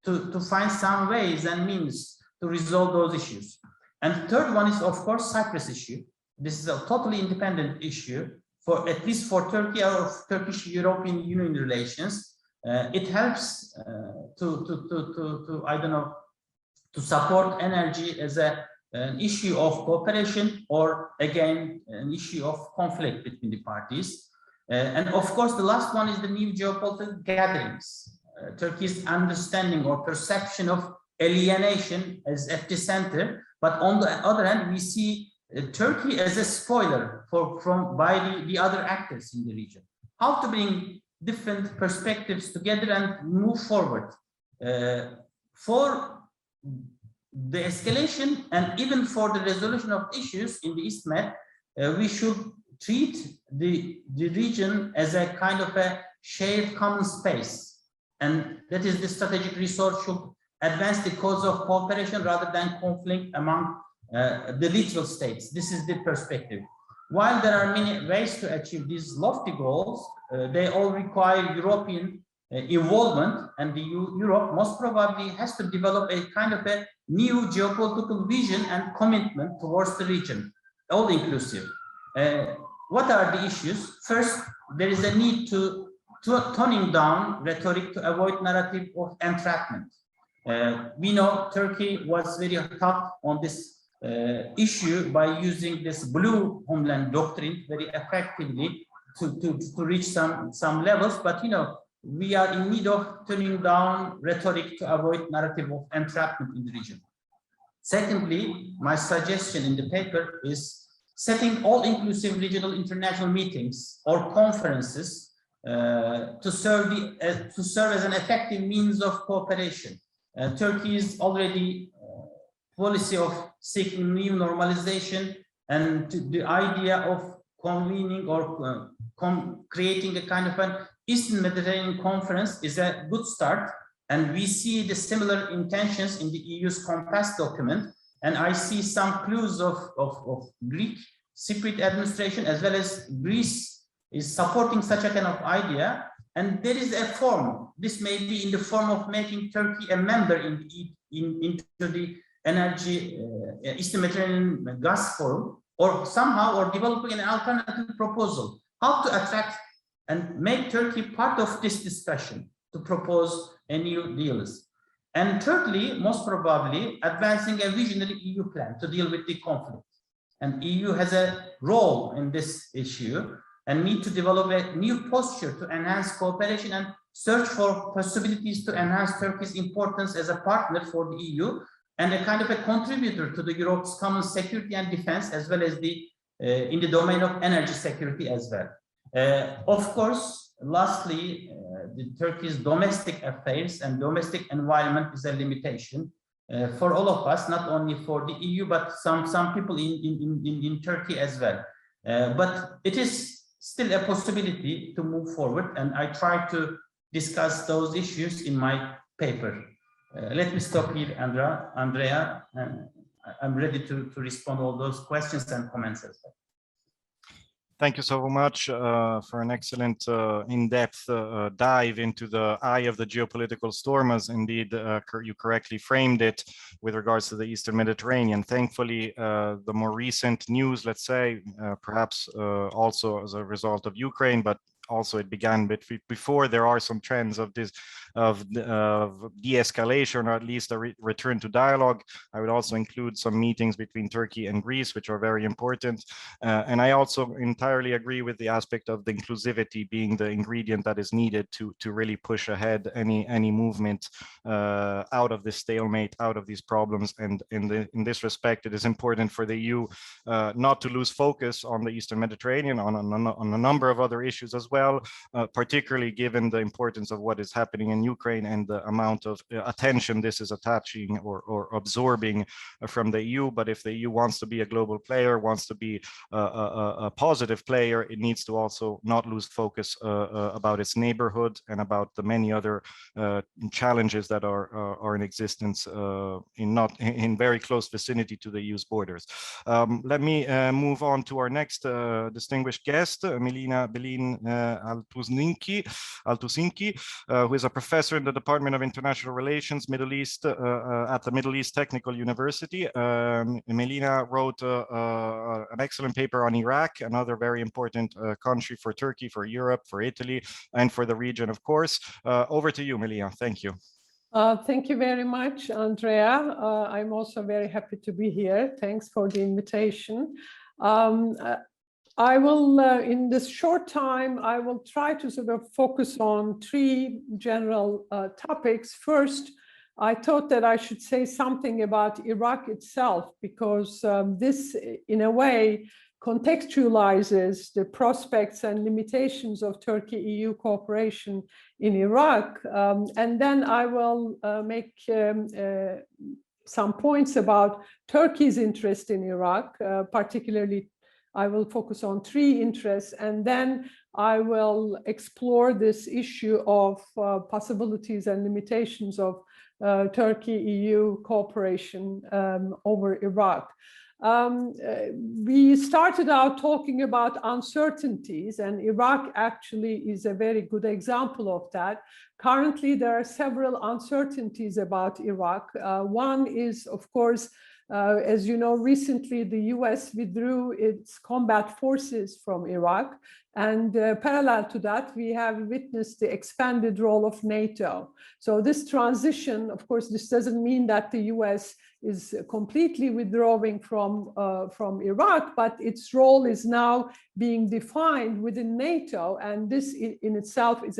to find some ways and means to resolve those issues. And the third one is, of course, Cyprus issue. This is a totally independent issue for at least for Turkey or Turkish-European Union relations. It helps to support energy as an issue of cooperation, or again an issue of conflict between the parties. And of course, the last one is the new geopolitical gatherings. Turkey's understanding or perception of alienation is at the center, but on the other hand, we see Turkey as a spoiler by the other actors in the region. How to bring different perspectives together and move forward. For the escalation and even for the resolution of issues in the East Med, we should treat the region as a kind of a shared common space. And that is, the strategic resource should advance the cause of cooperation rather than conflict among the littoral states. This is the perspective. While there are many ways to achieve these lofty goals, they all require European involvement, and Europe most probably has to develop a kind of a new geopolitical vision and commitment towards the region, all inclusive. What are the issues? First, there is a need to toning down rhetoric to avoid narrative of entrapment. We know Turkey was very tough on this issue by using this blue homeland doctrine very effectively to reach some levels. But we are in need of turning down rhetoric to avoid narrative of entrapment in the region. Secondly, my suggestion in the paper is setting all-inclusive regional international meetings or conferences to serve as an effective means of cooperation. Turkey's already policy of seeking new normalization and the idea of convening or creating a kind of an Eastern Mediterranean conference is a good start. And we see the similar intentions in the EU's Compass document. And I see some clues of Greek Cypriot administration as well as Greece is supporting such a kind of idea. And there is a form. This may be in the form of making Turkey a member into the energy Eastern Mediterranean gas forum, or somehow, or developing an alternative proposal, how to attract and make Turkey part of this discussion to propose a new deals. And thirdly, most probably, advancing a visionary EU plan to deal with the conflict. And EU has a role in this issue and need to develop a new posture to enhance cooperation and search for possibilities to enhance Turkey's importance as a partner for the EU and a kind of a contributor to the Europe's common security and defense, as well as the in the domain of energy security as well. Of course, lastly, the Turkey's domestic affairs and domestic environment is a limitation for all of us, not only for the EU, but some people in Turkey as well. But it is still a possibility to move forward, and I try to discuss those issues in my paper. Let me stop here, Andrea. I'm ready to respond to all those questions and comments as well. Thank you so much for an excellent in-depth dive into the eye of the geopolitical storm, as indeed you correctly framed it with regards to the Eastern Mediterranean. Thankfully, the more recent news, let's say, perhaps also as a result of Ukraine, but also it began before, there are some trends of this of de-escalation, or at least a return to dialogue. I would also include some meetings between Turkey and Greece, which are very important. And I also entirely agree with the aspect of the inclusivity being the ingredient that is needed to really push ahead any movement out of this stalemate, out of these problems. And in this respect, it is important for the EU not to lose focus on the Eastern Mediterranean, on a number of other issues as well, particularly given the importance of what is happening in Ukraine and the amount of attention this is attaching or absorbing from the EU. But if the EU wants to be a global player, wants to be a positive player, it needs to also not lose focus about its neighborhood and about the many other challenges that are in existence in very close vicinity to the EU's borders. Let me move on to our next distinguished guest, Milena Altusinki, who is a professor in the Department of International Relations, Middle East, at the Middle East Technical University. Milena wrote an excellent paper on Iraq, another very important country for Turkey, for Europe, for Italy, and for the region, of course. Over to you, Milena. Thank you. Thank you very much, Andrea. I'm also very happy to be here. Thanks for the invitation. I will, in this short time, I will try to sort of focus on three general topics. First, I thought that I should say something about Iraq itself, because this, in a way, contextualizes the prospects and limitations of Turkey-EU cooperation in Iraq. And then I will make some points about Turkey's interest in Iraq, particularly I will focus on three interests, and then I will explore this issue of possibilities and limitations of Turkey-EU cooperation over Iraq. We started out talking about uncertainties, and Iraq actually is a very good example of that. Currently, there are several uncertainties about Iraq. One is, of course, as you know, recently the US withdrew its combat forces from Iraq, And parallel to that, we have witnessed the expanded role of NATO. So this transition, of course, this doesn't mean that the US is completely withdrawing from Iraq, but its role is now being defined within NATO, and this in itself is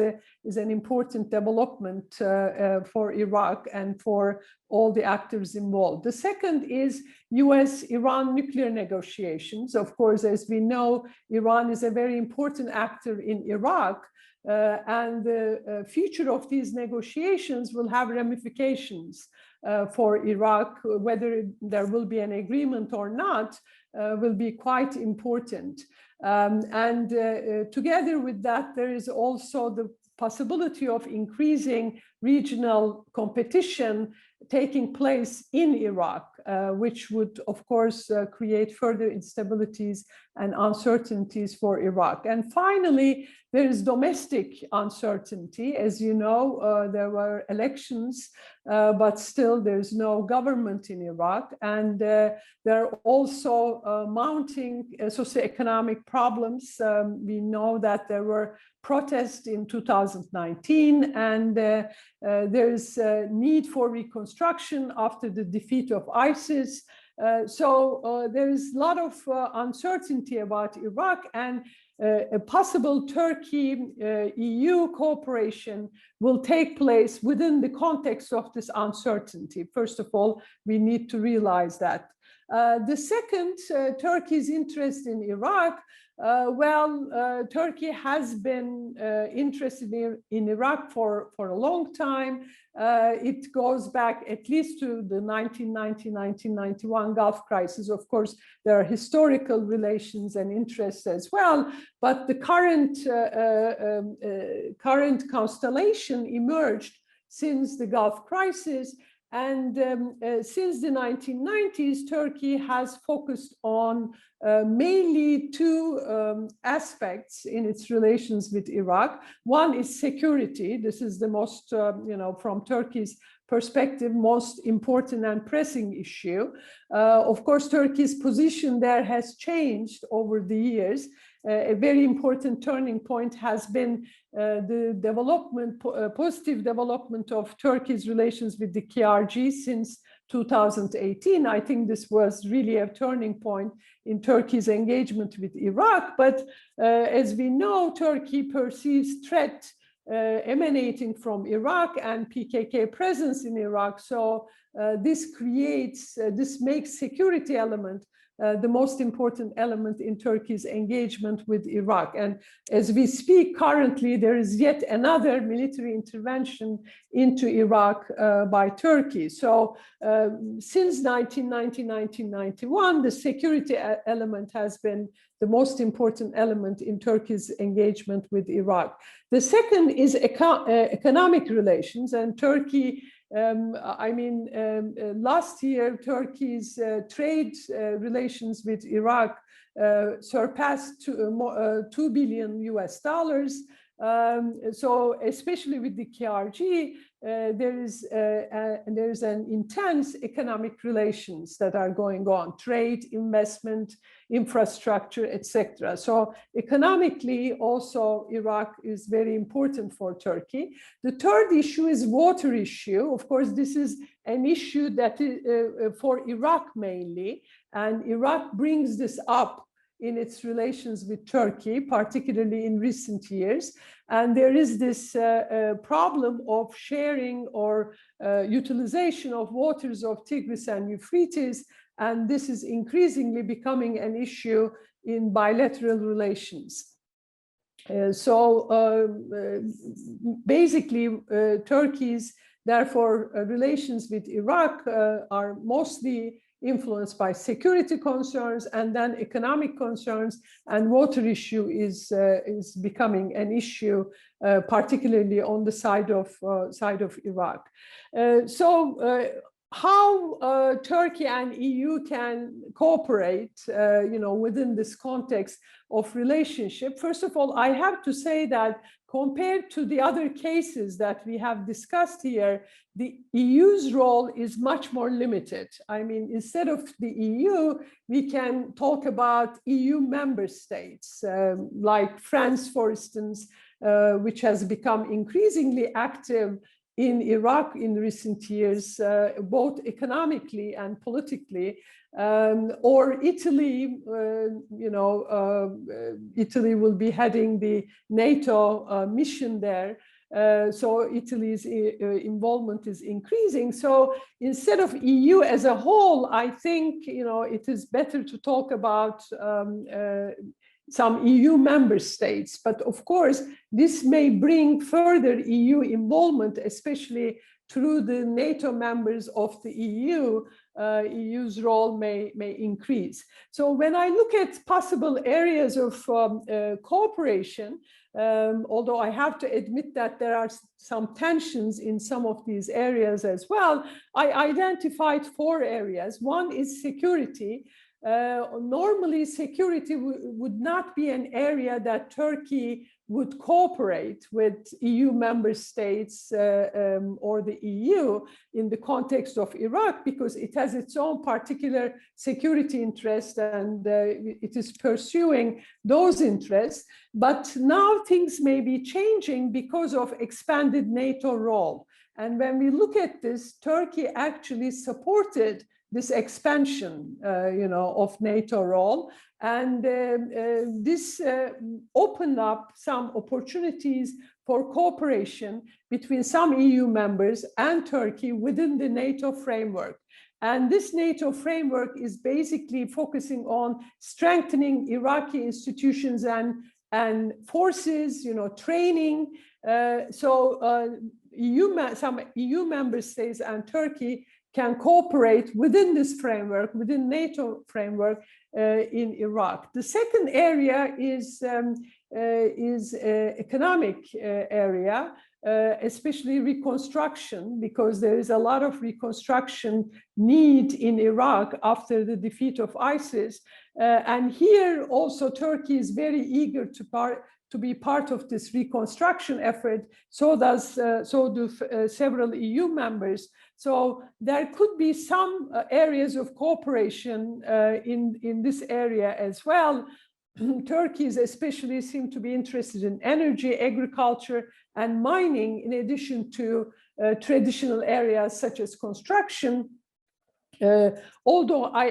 an important development for Iraq and for all the actors involved. The second is US-Iran nuclear negotiations. Of course, as we know, Iran is a very important actor in Iraq, and the future of these negotiations will have ramifications for Iraq. Whether there will be an agreement or not will be quite important. Together with that, there is also the possibility of increasing regional competition taking place in Iraq, which would, of course, create further instabilities and uncertainties for Iraq. And finally, there is domestic uncertainty. As you know, there were elections, but still there's no government in Iraq. And there are also mounting socioeconomic problems. We know that there were protests in 2019, and there is a need for reconstruction after the defeat of ISIS. So there is a lot of uncertainty about Iraq, and a possible Turkey-EU cooperation will take place within the context of this uncertainty. First of all, we need to realize that. The second, Turkey's interest in Iraq. Turkey has been interested in Iraq for a long time. It goes back at least to the 1990-1991 Gulf crisis. Of course, there are historical relations and interests as well, but the current constellation emerged since the Gulf crisis. And since the 1990s, Turkey has focused on mainly two aspects in its relations with Iraq. One is security. This is the most, from Turkey's perspective, most important and pressing issue. Of course, Turkey's position there has changed over the years. A very important turning point has been the positive development of Turkey's relations with the KRG since 2018. I think this was really a turning point in Turkey's engagement with Iraq. But as we know, Turkey perceives threat emanating from Iraq and PKK presence in Iraq. So this makes security element the most important element in Turkey's engagement with Iraq. And as we speak currently, there is yet another military intervention into Iraq by Turkey. So since 1990-1991, the security element has been the most important element in Turkey's engagement with Iraq. The second is economic relations, and Turkey last year, Turkey's trade relations with Iraq surpassed $2 billion US. So especially with the KRG, there is an intense economic relations that are going on, trade, investment, infrastructure, etc. So economically, also Iraq is very important for Turkey. The third issue is water issue. Of course, this is an issue that is for Iraq mainly, and Iraq brings this up in its relations with Turkey, particularly in recent years. And there is this problem of sharing or utilization of waters of Tigris and Euphrates, and this is increasingly becoming an issue in bilateral relations. Basically, Turkey's, therefore, relations with Iraq are mostly influenced by security concerns and then economic concerns, and water issue is becoming an issue, particularly on the side of Iraq. How Turkey and EU can cooperate, within this context of relationship. First of all, I have to say that compared to the other cases that we have discussed here, the EU's role is much more limited. I mean, instead of the EU, we can talk about EU member states, like France, for instance, which has become increasingly active in Iraq in recent years, both economically and politically, or Italy, Italy will be heading the NATO mission there. So Italy's involvement is increasing. So instead of EU as a whole, I think it is better to talk about some EU member states. But of course, this may bring further EU involvement, especially through the NATO members of the EU. EU's role may increase. So when I look at possible areas of cooperation, although I have to admit that there are some tensions in some of these areas as well, I identified 4 areas. One is security. Normally, security would not be an area that Turkey would cooperate with EU member states or the EU in the context of Iraq, because it has its own particular security interest and it is pursuing those interests. But now things may be changing because of expanded NATO role. And when we look at this, Turkey actually supported this expansion, of NATO role, and this opened up some opportunities for cooperation between some EU members and Turkey within the NATO framework. And this NATO framework is basically focusing on strengthening Iraqi institutions and forces, training. Some EU member states and Turkey can cooperate within this framework, within NATO framework in Iraq. The second area is economic area, especially reconstruction, because there is a lot of reconstruction need in Iraq after the defeat of ISIS. And here also Turkey is very eager to be part of this reconstruction effort. So do several EU members. So there could be some areas of cooperation in this area as well. Turkeys especially seem to be interested in energy, agriculture, and mining, in addition to traditional areas such as construction. Although I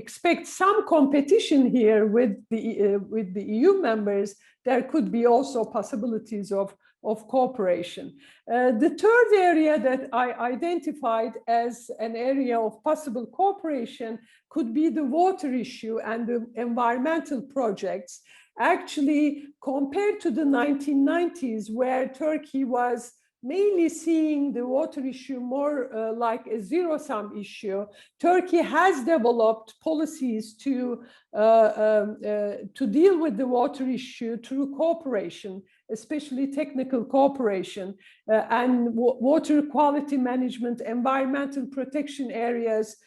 expect some competition here with the EU members, there could be also possibilities of cooperation. The third area that I identified as an area of possible cooperation could be the water issue and the environmental projects. Actually, compared to the 1990s, where Turkey was mainly seeing the water issue more like a zero-sum issue, Turkey has developed policies to deal with the water issue through cooperation, especially technical cooperation, and water quality management, environmental protection areas.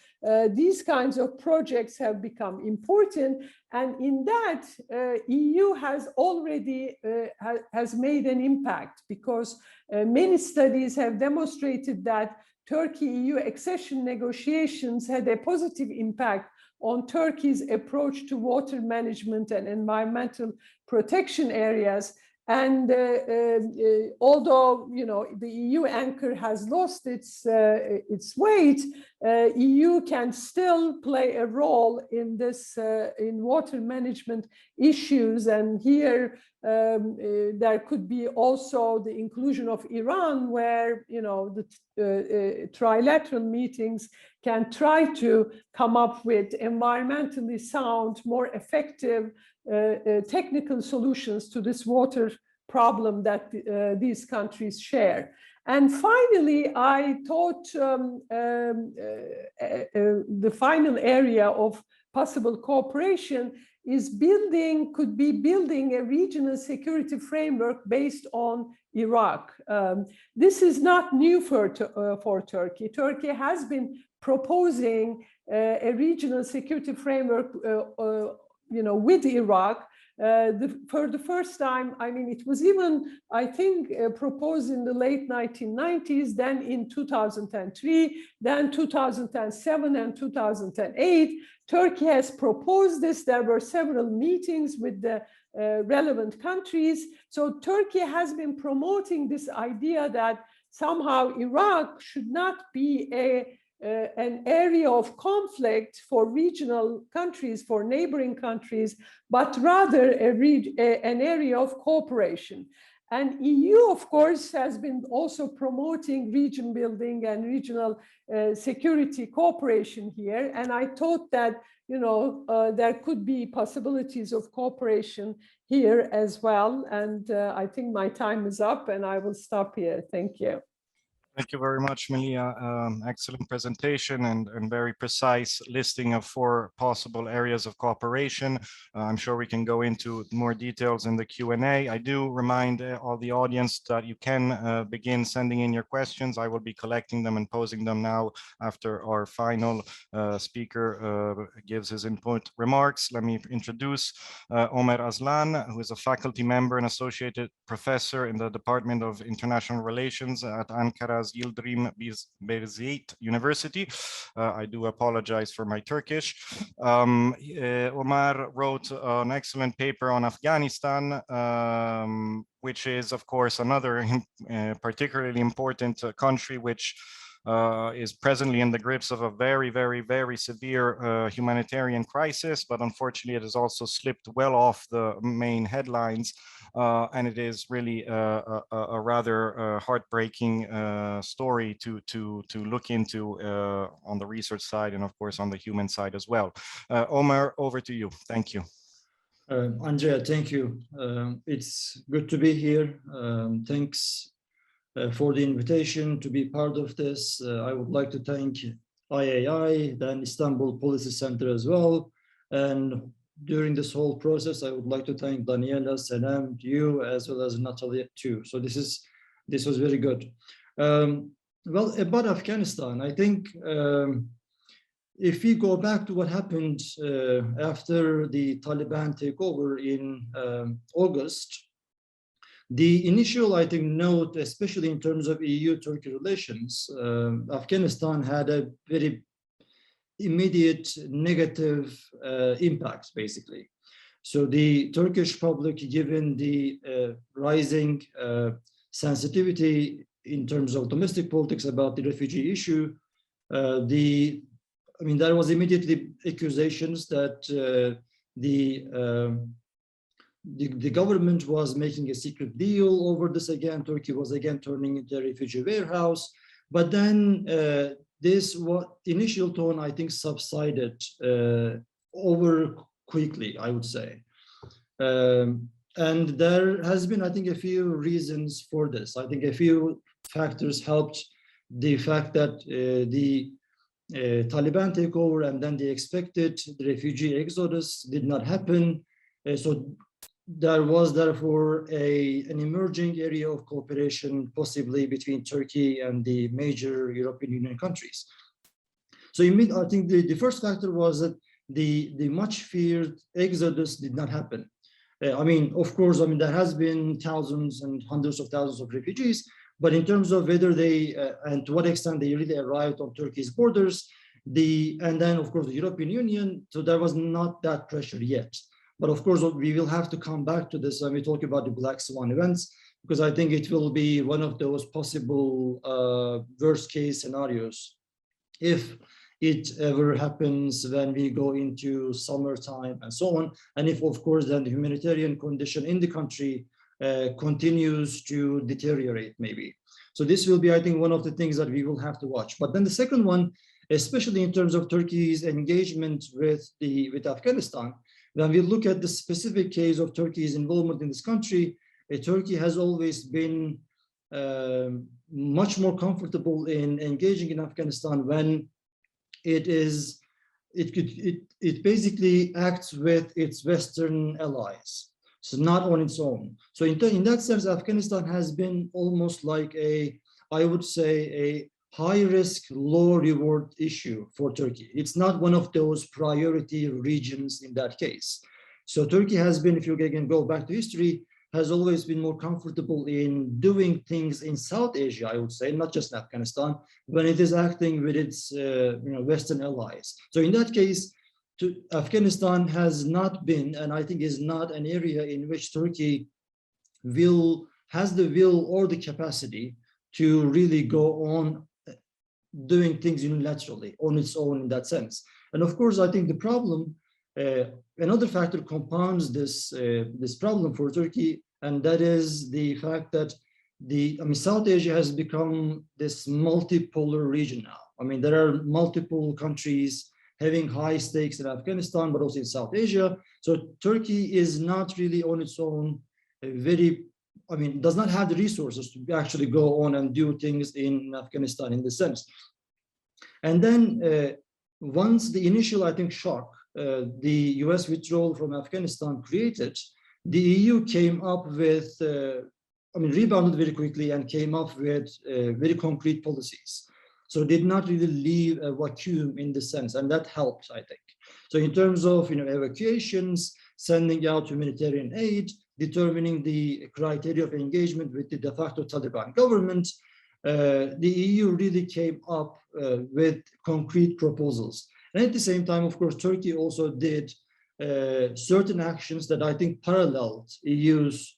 These kinds of projects have become important, and in that, EU has already has made an impact, because many studies have demonstrated that Turkey-EU accession negotiations had a positive impact on Turkey's approach to water management and environmental protection areas. And although the EU anchor has lost its weight, EU can still play a role in this in water management issues. And here there could be also the inclusion of Iran, where the trilateral meetings can try to come up with environmentally sound, more effective technical solutions to this water problem that these countries share. And finally, I thought the final area of possible cooperation is could be building a regional security framework based on Iraq. This is not new for Turkey. Turkey has been proposing a regional security framework with Iraq, For the first time, I mean, it was even, I think, proposed in the late 1990s, then in 2003, then 2007 and 2008. Turkey has proposed this. There were several meetings with the relevant countries. So Turkey has been promoting this idea that somehow Iraq should not be an area of conflict for regional countries, for neighboring countries, but rather an area of cooperation. And EU, of course, has been also promoting region building and regional security cooperation here. And I thought that, you know, there could be possibilities of cooperation here as well. And I think my time is up and I will stop here. Thank you. Thank you very much, Melia. Excellent presentation and very precise listing of 4 possible areas of cooperation. I'm sure we can go into more details in the Q&A. I do remind all the audience that you can begin sending in your questions. I will be collecting them and posing them now after our final speaker gives his input remarks. Let me introduce Omer Aslan, who is a faculty member and associated professor in the Department of International Relations at Ankara's Yildirim Beyazıt University. I do apologize for my Turkish. Omar wrote an excellent paper on Afghanistan, which is, of course, another particularly important country which is presently in the grips of a very severe humanitarian crisis, but unfortunately it has also slipped well off the main headlines, and it is really a rather heartbreaking story to look into on the research side and of course on the human side as well. Omar, over to you. Thank you. Andrea, thank you. It's good to be here. Thanks for the invitation to be part of this. I would like to thank IAI, the Istanbul Policy Center as well. And during this whole process, I would like to thank Daniela, Senem, you, as well as Natalia too. So this was very good. Well, about Afghanistan, I think if we go back to what happened after the Taliban takeover in August, the initial, I think, note, especially in terms of EU-Turkey relations, Afghanistan had a very immediate negative impact, basically. So the Turkish public, given the rising sensitivity in terms of domestic politics about the refugee issue, there was immediately accusations that the government was making a secret deal over this again. Turkey was again turning into a refugee warehouse. But then this initial tone, I think, subsided over quickly, I would say. And there has been, I think, a few reasons for this. I think a few factors helped the fact that the Taliban takeover and then the expected refugee exodus did not happen. So there was therefore an emerging area of cooperation, possibly between Turkey and the major European Union countries. So I think the first factor was that the much feared exodus did not happen. Of course, there has been thousands and hundreds of thousands of refugees, but in terms of whether they and to what extent they really arrived on Turkey's borders, and then of course the European Union, so there was not that pressure yet. But of course, we will have to come back to this when we talk about the Black Swan events, because I think it will be one of those possible worst case scenarios if it ever happens when we go into summertime and so on. And if, of course, then the humanitarian condition in the country continues to deteriorate, maybe. So this will be, I think, one of the things that we will have to watch. But then the second one, especially in terms of Turkey's engagement with Afghanistan, when we look at the specific case of Turkey's involvement in this country, Turkey has always been much more comfortable in engaging in Afghanistan when it basically acts with its Western allies, so not on its own. So in that sense, Afghanistan has been almost like I would say, a high-risk, low-reward issue for Turkey. It's not one of those priority regions in that case. So Turkey has been, if you again go back to history, has always been more comfortable in doing things in South Asia, I would say, not just in Afghanistan, when it is acting with its Western allies. So in that case, Afghanistan has not been, and I think is not, an area in which Turkey has the will or the capacity to really go on doing things unilaterally on its own in that sense. And of course, I think the problem, another factor compounds this problem for Turkey, and that is the fact that South Asia has become this multipolar region now. I mean, there are multiple countries having high stakes in Afghanistan, but also in South Asia. So Turkey is not really on its own does not have the resources to actually go on and do things in Afghanistan in this sense. And then once the initial, I think, shock, the US withdrawal from Afghanistan created, the EU came up with, rebounded very quickly and came up with very concrete policies. So did not really leave a vacuum in the sense, and that helped, I think. So in terms of evacuations, sending out humanitarian aid, determining the criteria of engagement with the de facto Taliban government, the EU really came up with concrete proposals. And at the same time, of course, Turkey also did certain actions that I think paralleled EU's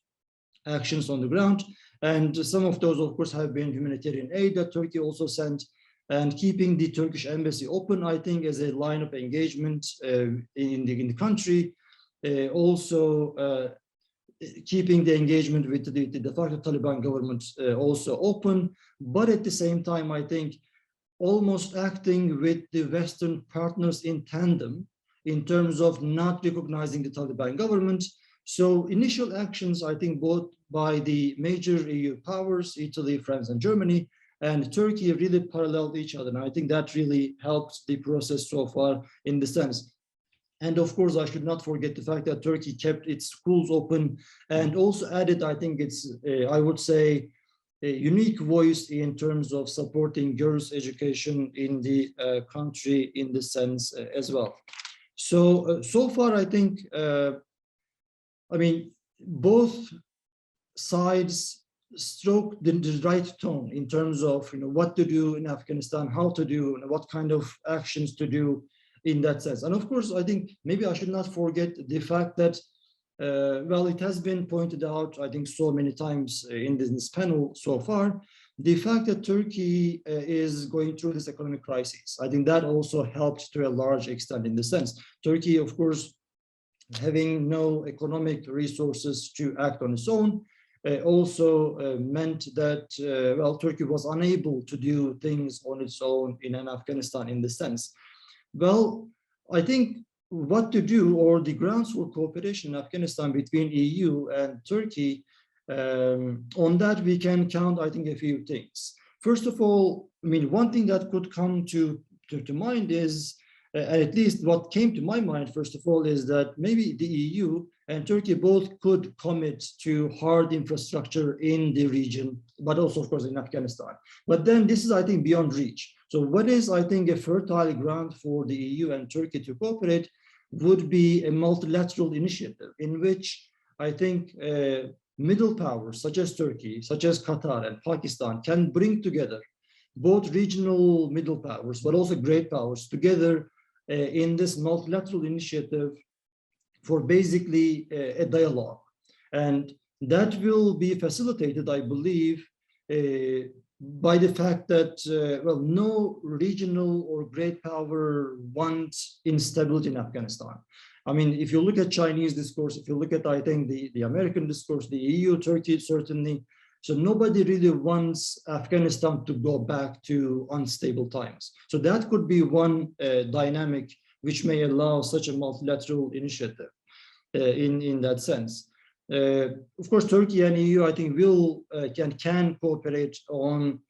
actions on the ground. And some of those, of course, have been humanitarian aid that Turkey also sent, and keeping the Turkish embassy open, I think, as a line of engagement in the country. Also keeping the engagement with the de facto Taliban government also open, but at the same time, I think, almost acting with the Western partners in tandem in terms of not recognizing the Taliban government. So initial actions, I think, both by the major EU powers, Italy, France, and Germany, and Turkey really paralleled each other. And I think that really helped the process so far in the sense. And of course, I should not forget the fact that Turkey kept its schools open and also added, I think it's, I would say, a unique voice in terms of supporting girls' education in the country in this sense as well. So, so far, I think, both sides struck the right tone in terms of what to do in Afghanistan, how to do, and what kind of actions to do in that sense. And of course, I think maybe I should not forget the fact that, well, it has been pointed out, I think, so many times in this panel so far, the fact that Turkey is going through this economic crisis. I think that also helped to a large extent in the sense. Turkey, of course, having no economic resources to act on its own, also meant that, well, Turkey was unable to do things on its own in Afghanistan in the sense. Well, I think what to do, or the grounds for cooperation in Afghanistan between EU and Turkey, on that we can count, I think, a few things. First of all, one thing that could come to mind is, at least what came to my mind, first of all, is that maybe the EU and Turkey both could commit to hard infrastructure in the region, but also, of course, in Afghanistan. But then this is, I think, beyond reach. So what is, I think, a fertile ground for the EU and Turkey to cooperate would be a multilateral initiative in which I think middle powers such as Turkey, such as Qatar and Pakistan can bring together both regional middle powers, but also great powers together in this multilateral initiative for basically a dialogue. And that will be facilitated, I believe, by the fact that, well, no regional or great power wants instability in Afghanistan. If you look at Chinese discourse, if you look at, I think, the American discourse, the EU, Turkey, certainly, so nobody really wants Afghanistan to go back to unstable times. So that could be one dynamic which may allow such a multilateral initiative in that sense. Of course, Turkey and EU, I think, can cooperate on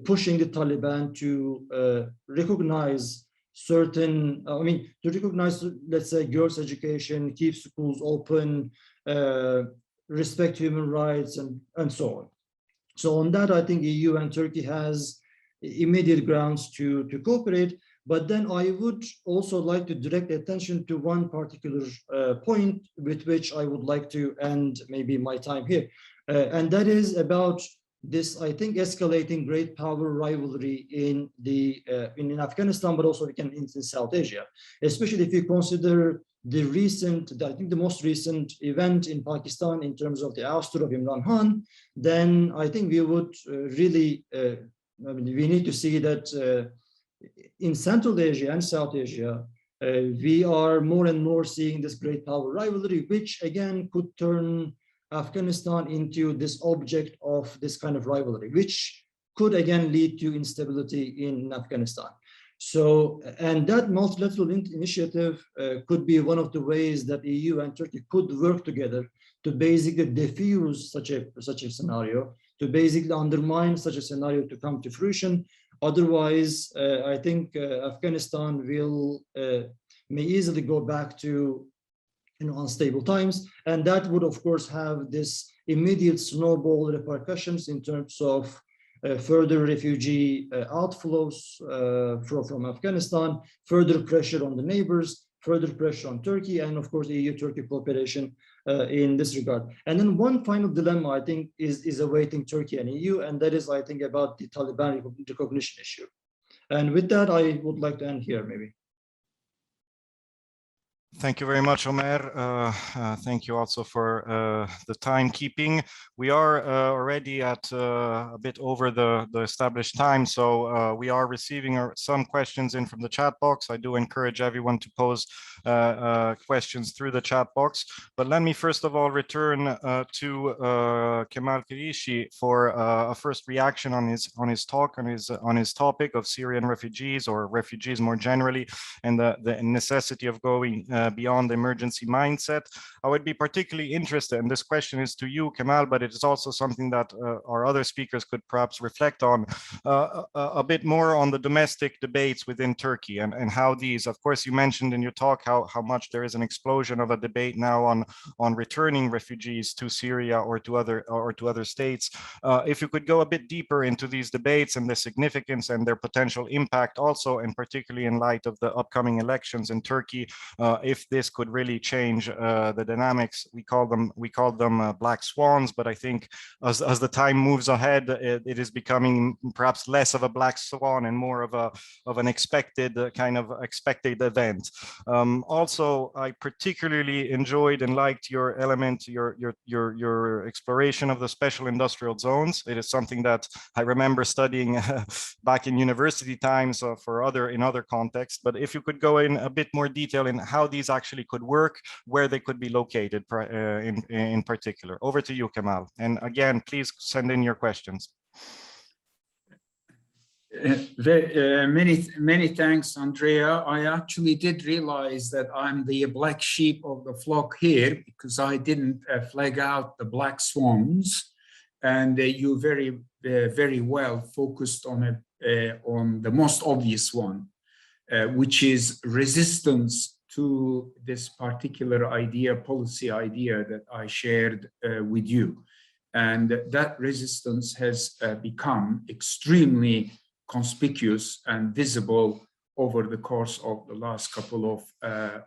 pushing the Taliban to recognize certain, to recognize, let's say, girls' education, keep schools open, respect human rights, and so on. So on that, I think EU and Turkey has immediate grounds to cooperate. But then I would also like to direct attention to one particular point with which I would like to end maybe my time here. And that is about this, I think, escalating great power rivalry in in Afghanistan, but also in South Asia, especially if you consider the recent, I think the most recent event in Pakistan in terms of the ouster of Imran Khan. Then I think we would really, I mean, we need to see that in Central Asia and South Asia, we are more and more seeing this great power rivalry, which again could turn Afghanistan into this object of this kind of rivalry, which could again lead to instability in Afghanistan. So, and that multilateral initiative could be one of the ways that EU and Turkey could work together to basically diffuse such a scenario, to basically undermine such a scenario to come to fruition. Otherwise, I think Afghanistan will may easily go back to unstable times, and that would of course have this immediate snowball repercussions in terms of further refugee outflows from Afghanistan, further pressure on the neighbors, further pressure on Turkey, and of course EU-Turkey cooperation in this regard. And then one final dilemma, I think, is awaiting Turkey and EU, and that is, I think, about the Taliban recognition issue. And with that, I would like to end here, maybe. Thank you very much, Omer. Thank you also for the timekeeping. We are already at a bit over the established time, so we are receiving some questions in from the chat box. I do encourage everyone to pose questions through the chat box. But let me first of all return to Kemal Kirishi for a first reaction on his talk, on his topic of Syrian refugees, or refugees more generally, and the necessity of going beyond the emergency mindset. I would be particularly interested, and this question is to you, Kemal, but it is also something that our other speakers could perhaps reflect on a bit more on the domestic debates within Turkey, and how these, of course, you mentioned in your talk how much there is an explosion of a debate now on returning refugees to Syria or to other states. If you could go a bit deeper into these debates and the significance and their potential impact also, and particularly in light of the upcoming elections in Turkey, if this could really change the dynamics. We call them black swans, but I think as the time moves ahead, it is becoming perhaps less of a black swan and more of an expected expected event. Also, I particularly enjoyed and liked your element, your exploration of the special industrial zones. It is something that I remember studying back in university times in other contexts. But if you could go in a bit more detail in how these actually could work, where they could be located in particular. Over to you, Kemal. And again, please send in your questions. Many thanks, Andrea. I actually did realize that I'm the black sheep of the flock here, because I didn't flag out the black swans, and you very well focused on the most obvious one, which is resistance to this particular policy idea that I shared with you. And that resistance has become extremely conspicuous and visible over the course of the last couple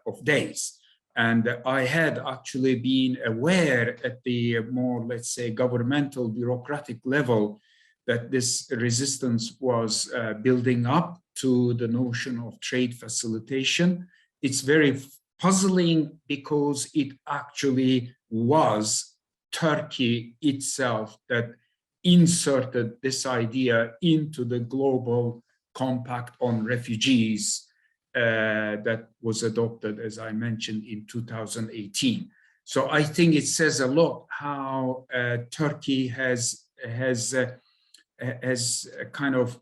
of days. And I had actually been aware at the more, let's say, governmental bureaucratic level that this resistance was building up to the notion of trade facilitation. It's very puzzling because it actually was Turkey itself that inserted this idea into the global compact on refugees that was adopted, as I mentioned, in 2018. So I think it says a lot how Turkey has kind of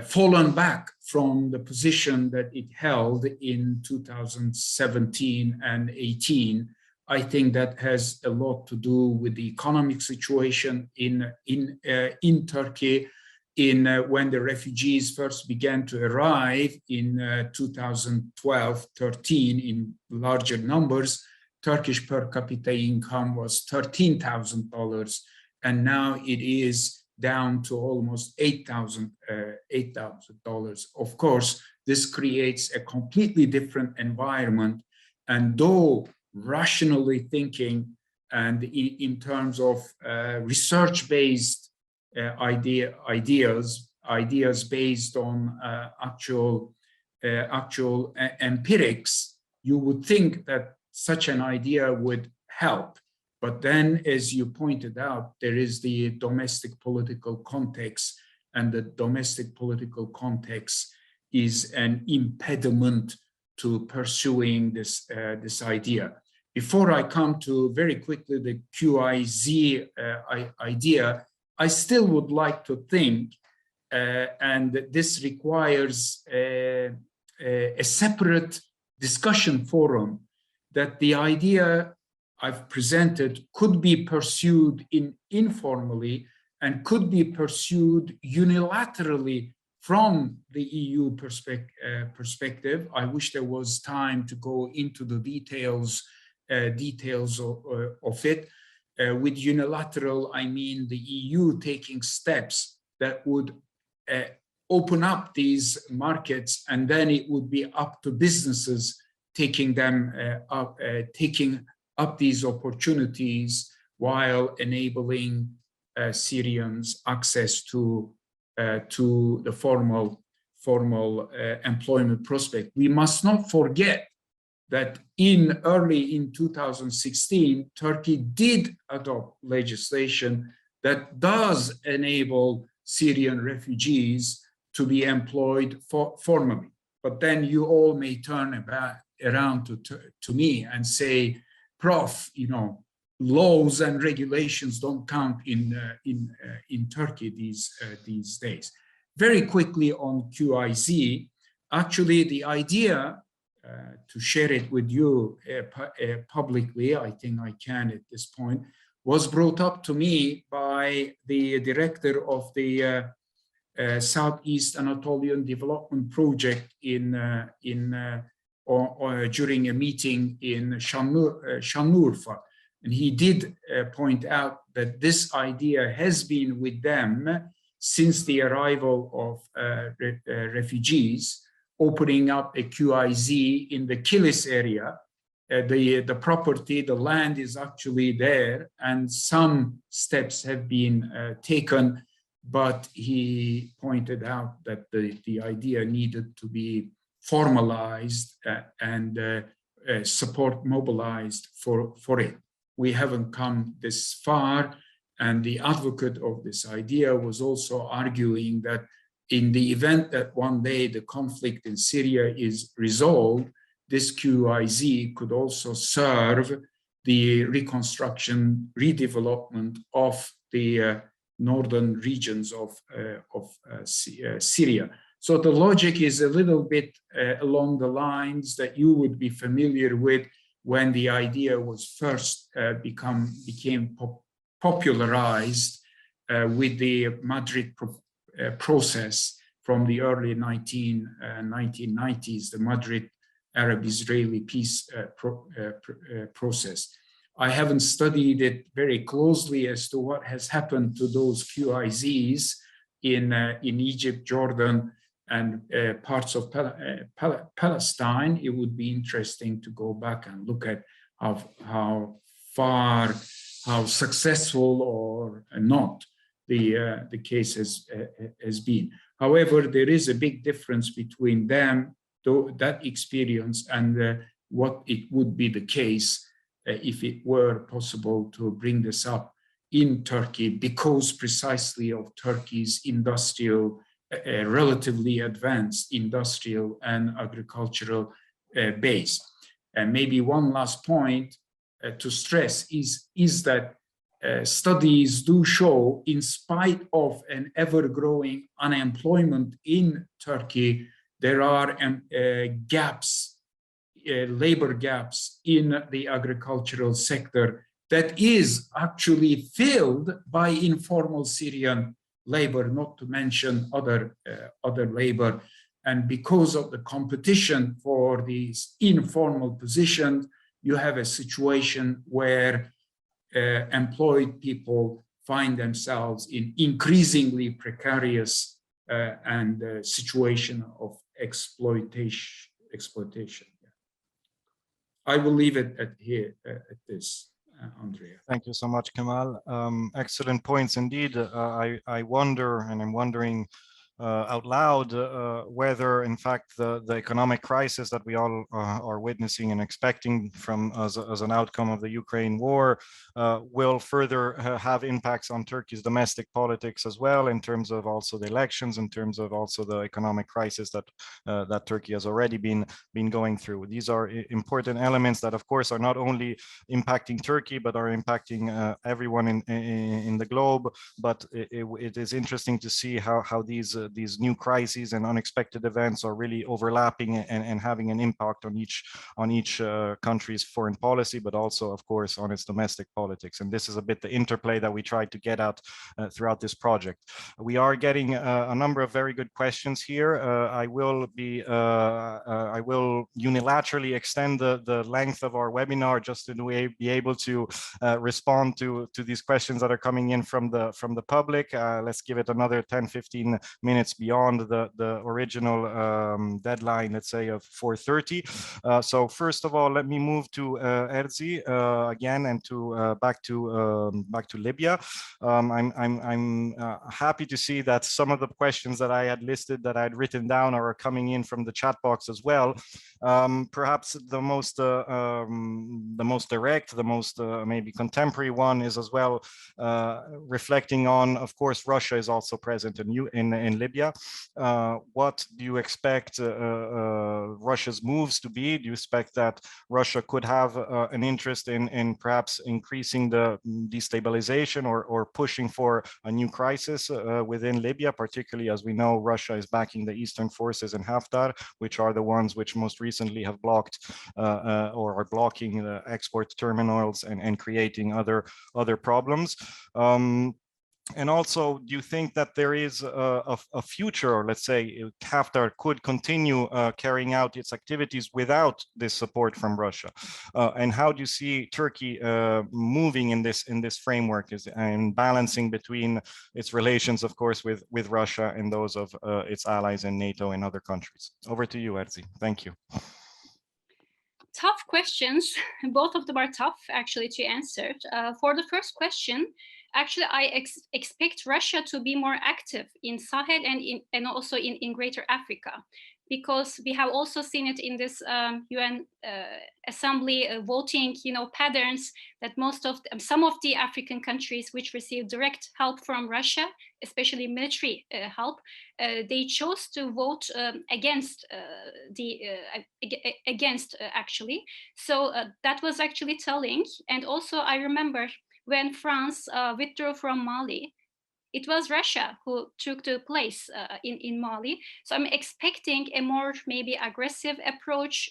fallen back from the position that it held in 2017 and 18. I think that has a lot to do with the economic situation in Turkey. When the refugees first began to arrive in 2012-13 in larger numbers, Turkish per capita income was $13,000, and now it is down to almost $8,000. Of course, this creates a completely different environment. And though rationally thinking and in terms of research-based ideas based on actual empirics, you would think that such an idea would help. But then, as you pointed out, there is the domestic political context, and the domestic political context is an impediment to pursuing this idea. Before I come to very quickly the QIZ idea, I still would like to think, and this requires a separate discussion forum, that the idea I've presented could be pursued informally and could be pursued unilaterally from the EU perspective. I wish there was time to go into the details of it. With unilateral, I mean the EU taking steps that would open up these markets, and then it would be up to businesses taking up these opportunities while enabling Syrians access to the formal employment prospect. We must not forget that early in 2016, Turkey did adopt legislation that does enable Syrian refugees to be employed formally. But then you all may turn around to me and say, Prof, laws and regulations don't count in Turkey these days. Very quickly on QIZ, actually the idea, to share it with you publicly, I think I can at this point, was brought up to me by the director of the Southeast Anatolian Development Project during a meeting in Şanlıurfa. And he did point out that this idea has been with them since the arrival of refugees, opening up a QIZ in the Kilis area. The property, the land is actually there, and some steps have been taken, but he pointed out that the idea needed to be formalized and support mobilized for it. We haven't come this far, and the advocate of this idea was also arguing that in the event that one day the conflict in Syria is resolved, this QIZ could also serve the reconstruction, redevelopment of the northern regions of Syria. So the logic is a little bit along the lines that you would be familiar with when the idea was first became popularized with the Madrid process from the early 1990s, the Madrid Arab-Israeli peace process. I haven't studied it very closely as to what has happened to those QIZs in Egypt, Jordan, and parts of Palestine. It would be interesting to go back and look at how successful or not the case has been. However, there is a big difference between them, that experience, and what it would be the case if it were possible to bring this up in Turkey, because precisely of Turkey's industrial, relatively advanced industrial and agricultural base. And maybe one last point to stress is that studies do show, in spite of an ever-growing unemployment in Turkey, there are gaps, labor gaps in the agricultural sector that is actually filled by informal Syrian labor, not to mention other labor. And because of the competition for these informal positions, you have a situation where employed people find themselves in increasingly precarious situation of exploitation. I will leave it at here at this, Andrea. Thank you so much, Kemal. Excellent points indeed. I wonder, and I'm wondering out loud whether, in fact, the economic crisis that we all are witnessing and expecting from as an outcome of the Ukraine war will further have impacts on Turkey's domestic politics as well, in terms of also the elections, in terms of also the economic crisis that that Turkey has already been going through. These are important elements that, of course, are not only impacting Turkey, but are impacting everyone in the globe. But it is interesting to see how these new crises and unexpected events are really overlapping and having an impact on each country's foreign policy, but also, of course, on its domestic politics. And this is a bit the interplay that we tried to get at throughout this project. We are getting a number of very good questions here. I will unilaterally extend the length of our webinar just to be able to respond to these questions that are coming in from the public. Let's give it another 10-15 minutes beyond the original deadline, let's say, of 4:30. So first of all, let me move to Erzi again, and back to Libya. I'm happy to see that some of the questions that I had listed, that I had written down, are coming in from the chat box as well. Perhaps the most direct, the most maybe contemporary one is as well reflecting on, of course, Russia is also present in Libya. What do you expect Russia's moves to be? Do you expect that Russia could have an interest in perhaps increasing the destabilization or pushing for a new crisis within Libya, particularly as we know Russia is backing the Eastern forces in Haftar, which are the ones which most recently have blocked or are blocking the export terminals and creating other problems. And also, do you think that there is a future, or let's say Haftar could continue carrying out its activities without this support from Russia? And how do you see Turkey moving in this framework and balancing between its relations, of course, with Russia and those of its allies in NATO and other countries? Over to you, Erzi. Thank you. Tough questions. Both of them are tough, actually, to answer. For the first question, actually, I expect Russia to be more active in Sahel and also in Greater Africa, because we have also seen it in this UN Assembly voting, patterns that some of the African countries which receive direct help from Russia, especially military help, they chose to vote against actually. So that was actually telling. And also, I remember when France withdrew from Mali, it was Russia who took the place in Mali. So I'm expecting a more maybe aggressive approach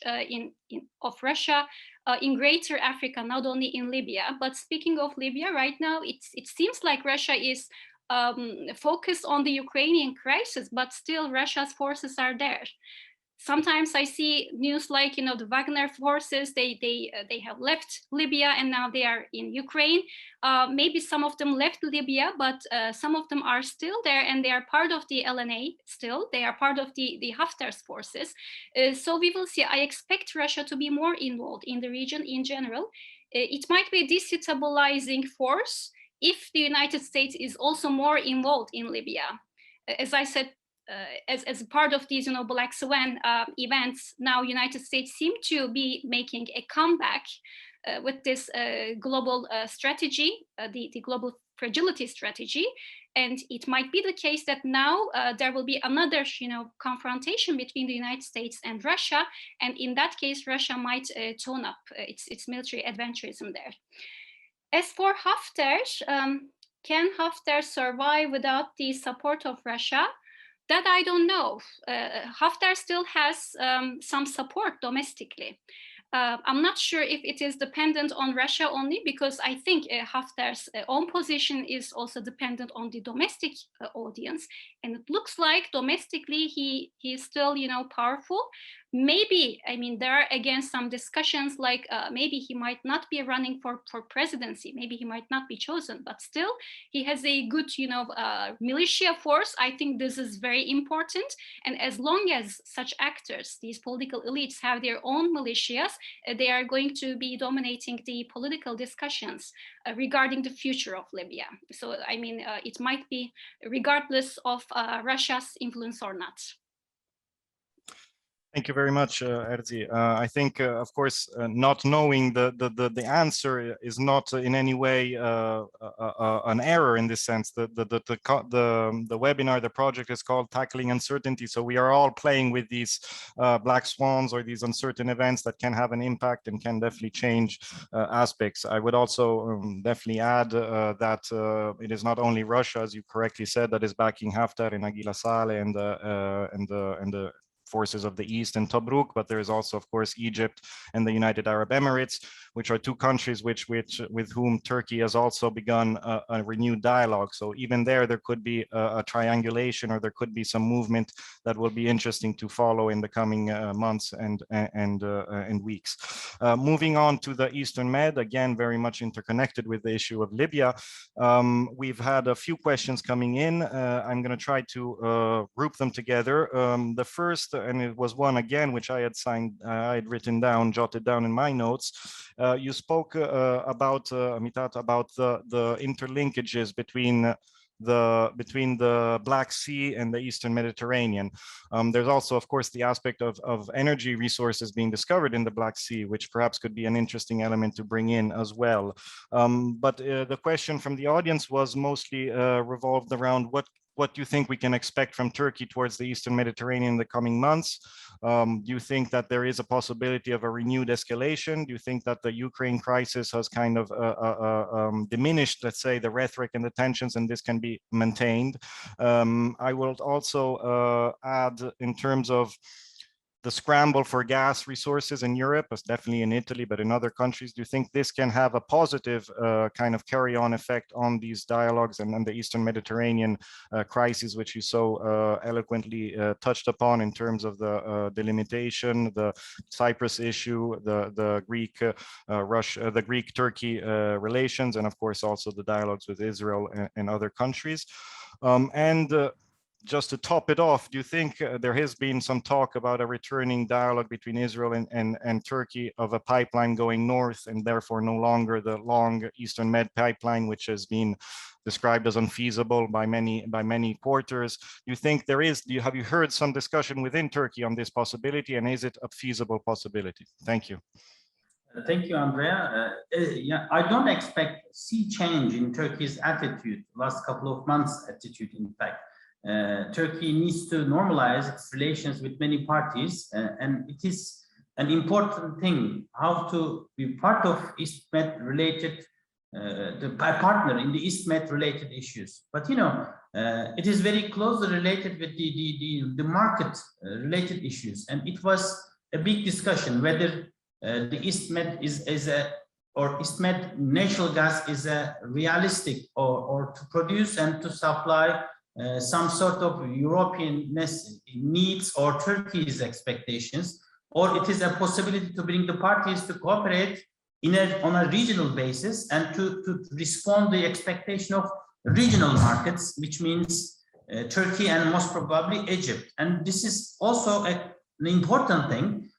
of Russia in Greater Africa, not only in Libya. But speaking of Libya, right now it seems like Russia is focused on the Ukrainian crisis, but still Russia's forces are there. Sometimes I see news like, the Wagner forces, they have left Libya and now they are in Ukraine. Maybe some of them left Libya, but some of them are still there and they are part of the LNA still. They are part of the Haftar's forces. So we will see. I expect Russia to be more involved in the region in general. It might be a destabilizing force if the United States is also more involved in Libya. As I said, as part of these, Black Swan events, now United States seem to be making a comeback with this global strategy, the global fragility strategy. And it might be the case that now there will be another, confrontation between the United States and Russia. And in that case, Russia might tone up its military adventurism there. As for Haftar, can Haftar survive without the support of Russia? That I don't know. Haftar still has some support domestically. I'm not sure if it is dependent on Russia only, because I think Haftar's own position is also dependent on the domestic audience. And it looks like domestically he is still, powerful. Maybe, I mean, there are again some discussions like maybe he might not be running for presidency, maybe he might not be chosen, but still he has a good, militia force. I think this is very important. And as long as such actors, these political elites, have their own militias, they are going to be dominating the political discussions regarding the future of Libya. So, I mean, it might be regardless of Russia's influence or not. Thank you very much, Erzi. I think, of course, not knowing the answer is not in any way an error in this sense. The webinar, the project is called Tackling Uncertainty. So we are all playing with these black swans or these uncertain events that can have an impact and can definitely change aspects. I would also definitely add that it is not only Russia, as you correctly said, that is backing Haftar and Aguila Saleh and the forces of the East in Tobruk, but there is also, of course, Egypt and the United Arab Emirates, which are two countries with whom Turkey has also begun a renewed dialogue. So even there could be a triangulation, or there could be some movement that will be interesting to follow in the coming months and weeks. Moving on to the Eastern Med, again, very much interconnected with the issue of Libya. We've had a few questions coming in. I'm going to try to group them together. The first, and it was one again, which I had written down, jotted down in my notes. You spoke about, Mithat, about the interlinkages between the Black Sea and the Eastern Mediterranean. There's also, of course, the aspect of energy resources being discovered in the Black Sea, which perhaps could be an interesting element to bring in as well. But the question from the audience was mostly revolved around what do you think we can expect from Turkey towards the Eastern Mediterranean in the coming months? Do you think that there is a possibility of a renewed escalation? Do you think that the Ukraine crisis has kind of diminished, let's say, the rhetoric and the tensions, and this can be maintained? I will also add, in terms of the scramble for gas resources in Europe, definitely in Italy, but in other countries, do you think this can have a positive kind of carry-on effect on these dialogues and the Eastern Mediterranean crisis, which you so eloquently touched upon in terms of the delimitation, the Cyprus issue, the Greek-Turkey relations, and of course also the dialogues with Israel and other countries. Just to top it off, do you think there has been some talk about a returning dialogue between Israel and Turkey of a pipeline going north, and therefore no longer the long Eastern Med pipeline, which has been described as unfeasible by many quarters? Do you think there is? Have you heard some discussion within Turkey on this possibility, and is it a feasible possibility? Thank you. Thank you, Andrea. Yeah, I don't expect sea change in Turkey's attitude. Last couple of months' attitude, in fact. Turkey needs to normalize its relations with many parties, and it is an important thing how to be part of East Med related, the partner in the East Med related issues. But it is very closely related with the market related issues, and it was a big discussion whether the East Med or East Med natural gas is a realistic or to produce and to supply some sort of European needs or Turkey's expectations, or it is a possibility to bring the parties to cooperate on a regional basis and to respond to the expectation of regional markets, which means Turkey and most probably Egypt. And this is also an important thing.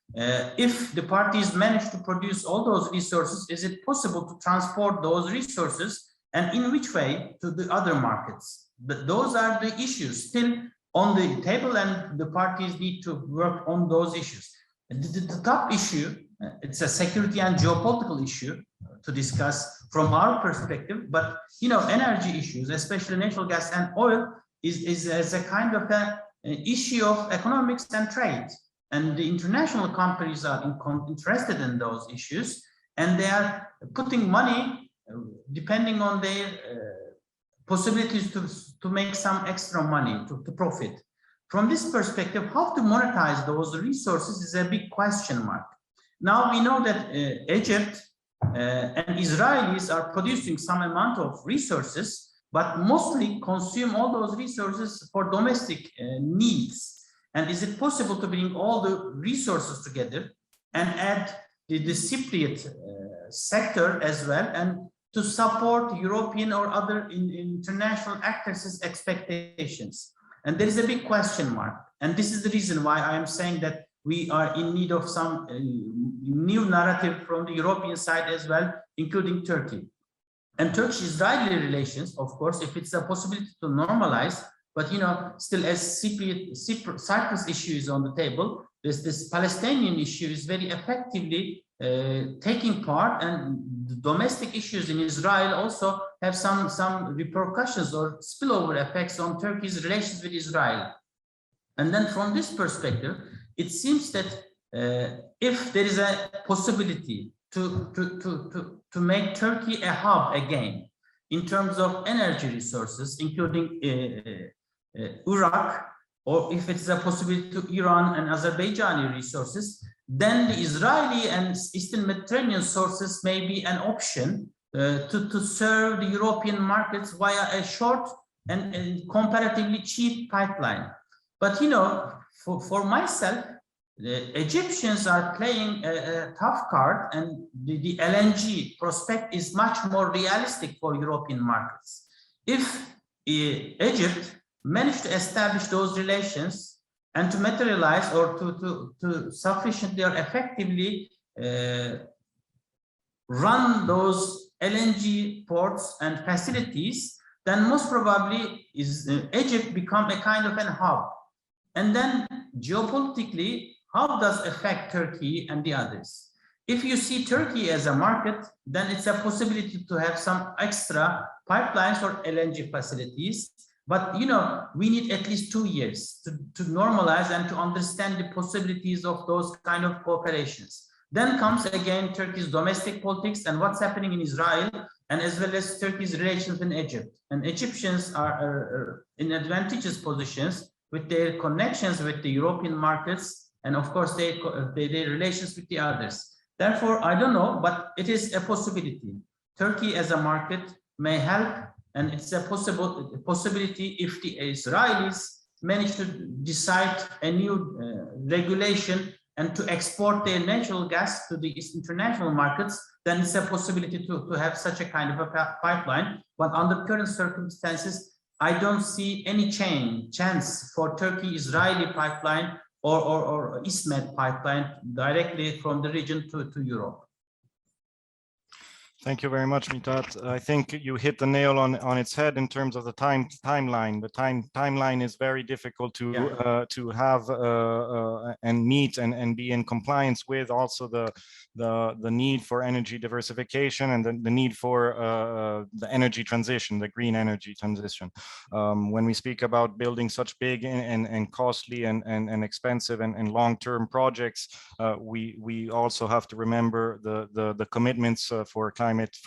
If the parties manage to produce all those resources, is it possible to transport those resources, and in which way, to the other markets? Those are the issues still on the table, and the parties need to work on those issues. The top issue, it's a security and geopolitical issue to discuss from our perspective, but energy issues, especially natural gas and oil, is a kind of an issue of economics and trade. And the international companies are interested in those issues, and they are putting money depending on their possibilities to make some extra money, to profit. From this perspective, how to monetize those resources is a big question mark. Now we know that Egypt and Israelis are producing some amount of resources, but mostly consume all those resources for domestic needs. And is it possible to bring all the resources together and add the Cypriot sector as well, and to support European or other international actors' expectations? And there is a big question mark. And this is the reason why I am saying that we are in need of some new narrative from the European side as well, including Turkey. And Turkish-Israeli relations, of course, if it's a possibility to normalize, but still as Cyprus issue is on the table, this Palestinian issue is very effectively taking part, and the domestic issues in Israel also have some repercussions or spillover effects on Turkey's relations with Israel. And then from this perspective, it seems that if there is a possibility to make Turkey a hub again in terms of energy resources, including Iraq, or if it's a possibility to Iran and Azerbaijani resources, then the Israeli and Eastern Mediterranean sources may be an option to serve the European markets via a short and comparatively cheap pipeline. But for myself, the Egyptians are playing a tough card, and the LNG prospect is much more realistic for European markets. If Egypt managed to establish those relations and to materialize or to sufficiently or effectively run those LNG ports and facilities, then most probably Egypt become a kind of an hub. And then geopolitically, how does it affect Turkey and the others? If you see Turkey as a market, then it's a possibility to have some extra pipelines or LNG facilities. But we need at least 2 years to normalize and to understand the possibilities of those kind of cooperations. Then comes again Turkey's domestic politics and what's happening in Israel, and as well as Turkey's relations in Egypt. And Egyptians are in advantageous positions with their connections with the European markets, and of course their relations with the others. Therefore, I don't know, but it is a possibility. Turkey as a market may help, and it's a possibility if the Israelis manage to decide a new regulation and to export their natural gas to the international markets, then it's a possibility to have such a kind of a pipeline. But under current circumstances, I don't see any chance for Turkey-Israeli pipeline or EastMed pipeline directly from the region to Europe. Thank you very much, Mithat. I think you hit the nail on its head in terms of the timeline. The timeline is very difficult to have and meet and be in compliance with. Also the need for energy diversification and the need for the energy transition, the green energy transition. When we speak about building such big and costly and expensive and long-term projects, we also have to remember the commitments for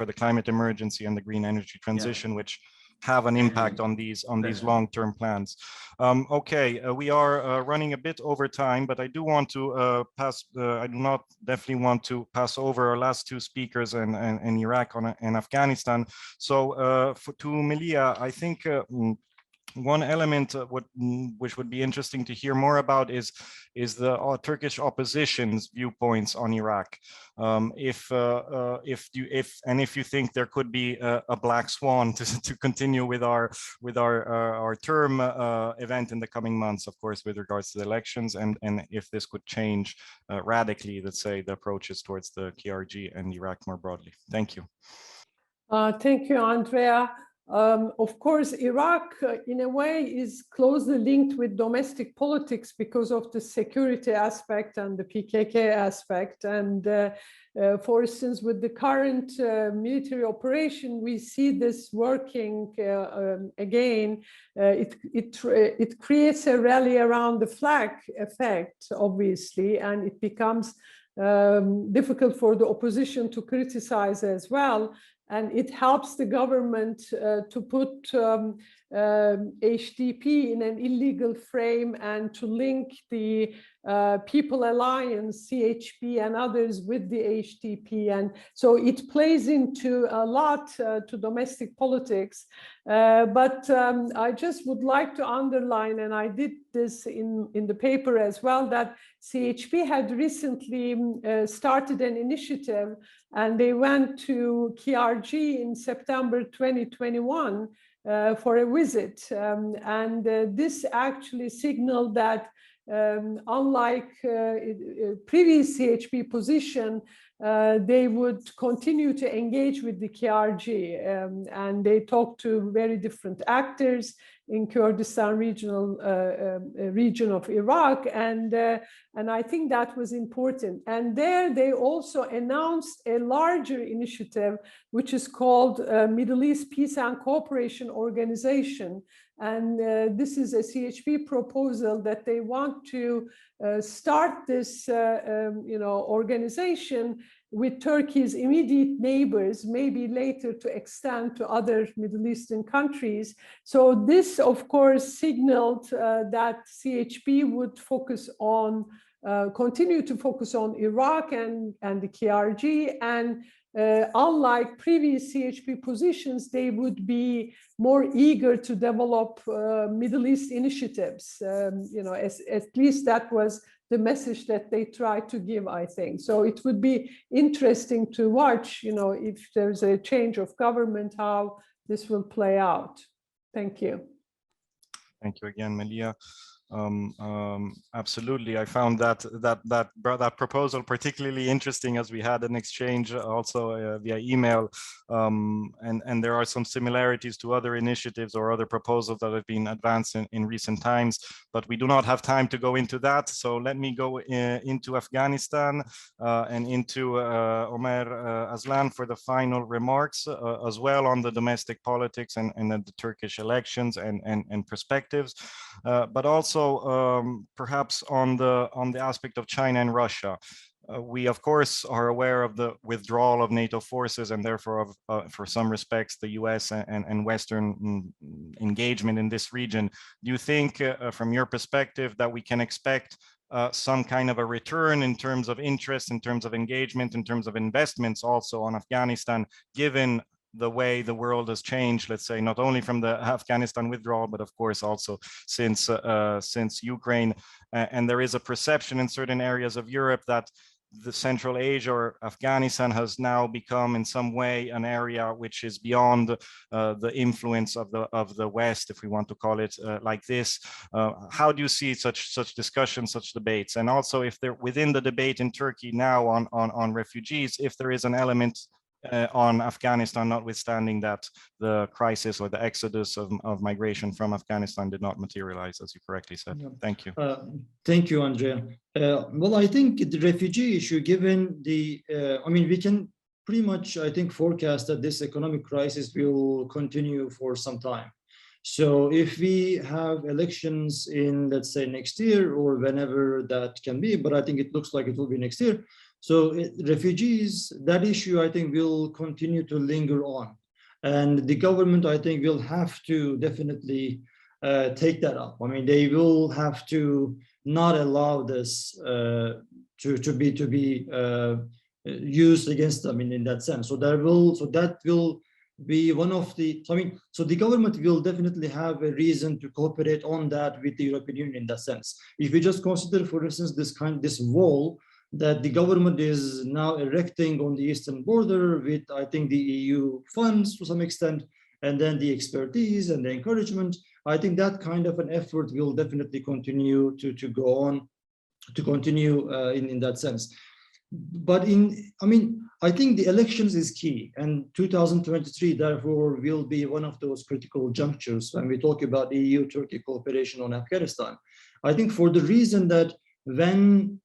the climate emergency and the green energy transition, which have an impact on these long-term plans. Okay, we are running a bit over time, but I do want to I do not definitely want to pass over our last two speakers in Iraq and Afghanistan. So to Melia, I think one element which would be interesting to hear more about is the Turkish opposition's viewpoints on Iraq. If you think there could be a black swan to continue with our term event in the coming months, of course, with regards to the elections, and if this could change radically, let's say, the approaches towards the KRG and Iraq more broadly. Thank you. Thank you, Andrea. Of course, Iraq, in a way, is closely linked with domestic politics because of the security aspect and the PKK aspect. And for instance, with the current military operation, we see this working again. It creates a rally around the flag effect, obviously, and it becomes difficult for the opposition to criticize as well. And it helps the government to put HDP in an illegal frame and to link the People Alliance, CHP and others with the HDP. And so it plays into a lot to domestic politics. But I just would like to underline, and I did this in the paper as well, that CHP had recently started an initiative, and they went to KRG in September 2021 for a visit. This actually signaled that unlike previous CHP position, they would continue to engage with the KRG, and they talked to very different actors in Kurdistan region of Iraq, and I think that was important. And there they also announced a larger initiative, which is called Middle East Peace and Cooperation Organization. And this is a CHP proposal that they want to start this organization with Turkey's immediate neighbors, maybe later to extend to other Middle Eastern countries. So this, of course, signaled that CHP would focus on, continue to focus on Iraq and the KRG, and unlike previous CHP positions, they would be more eager to develop Middle East initiatives. At least that was the message that they tried to give, I think. So it would be interesting to watch, if there's a change of government, how this will play out. Thank you. Thank you again, Melia. Absolutely, I found that proposal particularly interesting, as we had an exchange also via email, and there are some similarities to other initiatives or other proposals that have been advanced in recent times, but we do not have time to go into that. So let me go into Afghanistan and into Omer Aslan for the final remarks, as well on the domestic politics and the Turkish elections and perspectives, but also perhaps on the aspect of China and Russia. We, of course, are aware of the withdrawal of NATO forces, and therefore, for some respects, the US and Western engagement in this region. Do you think, from your perspective, that we can expect some kind of a return in terms of interest, in terms of engagement, in terms of investments also on Afghanistan, given the way the world has changed, let's say, not only from the Afghanistan withdrawal, but of course also since Ukraine, and there is a perception in certain areas of Europe that the Central Asia or Afghanistan has now become in some way an area which is beyond the influence of the West, if we want to call it like this. How do you see such discussions, such debates? And also, if there within the debate in Turkey now on refugees, if there is an element on Afghanistan, notwithstanding that the crisis or the exodus of migration from Afghanistan did not materialize, as you correctly said. Thank you. Thank you, Andrea. Well, I think the refugee issue, given the, we can pretty much, I think, forecast that this economic crisis will continue for some time. So if we have elections in, let's say, next year or whenever that can be, but I think it looks like it will be next year. So refugees, that issue, I think, will continue to linger on. And the government, I think, will have to definitely take that up. I mean, they will have to not allow this to be used against them in that sense. So that will be one of the, so the government will definitely have a reason to cooperate on that with the European Union in that sense. If we just consider, for instance, this wall that the government is now erecting on the eastern border with, I think, the EU funds to some extent, and then the expertise and the encouragement, I think that kind of an effort will definitely continue to go on, to continue in that sense. But I think the elections is key, and 2023 therefore will be one of those critical junctures when we talk about EU-Turkey cooperation on Afghanistan. I think for the reason that when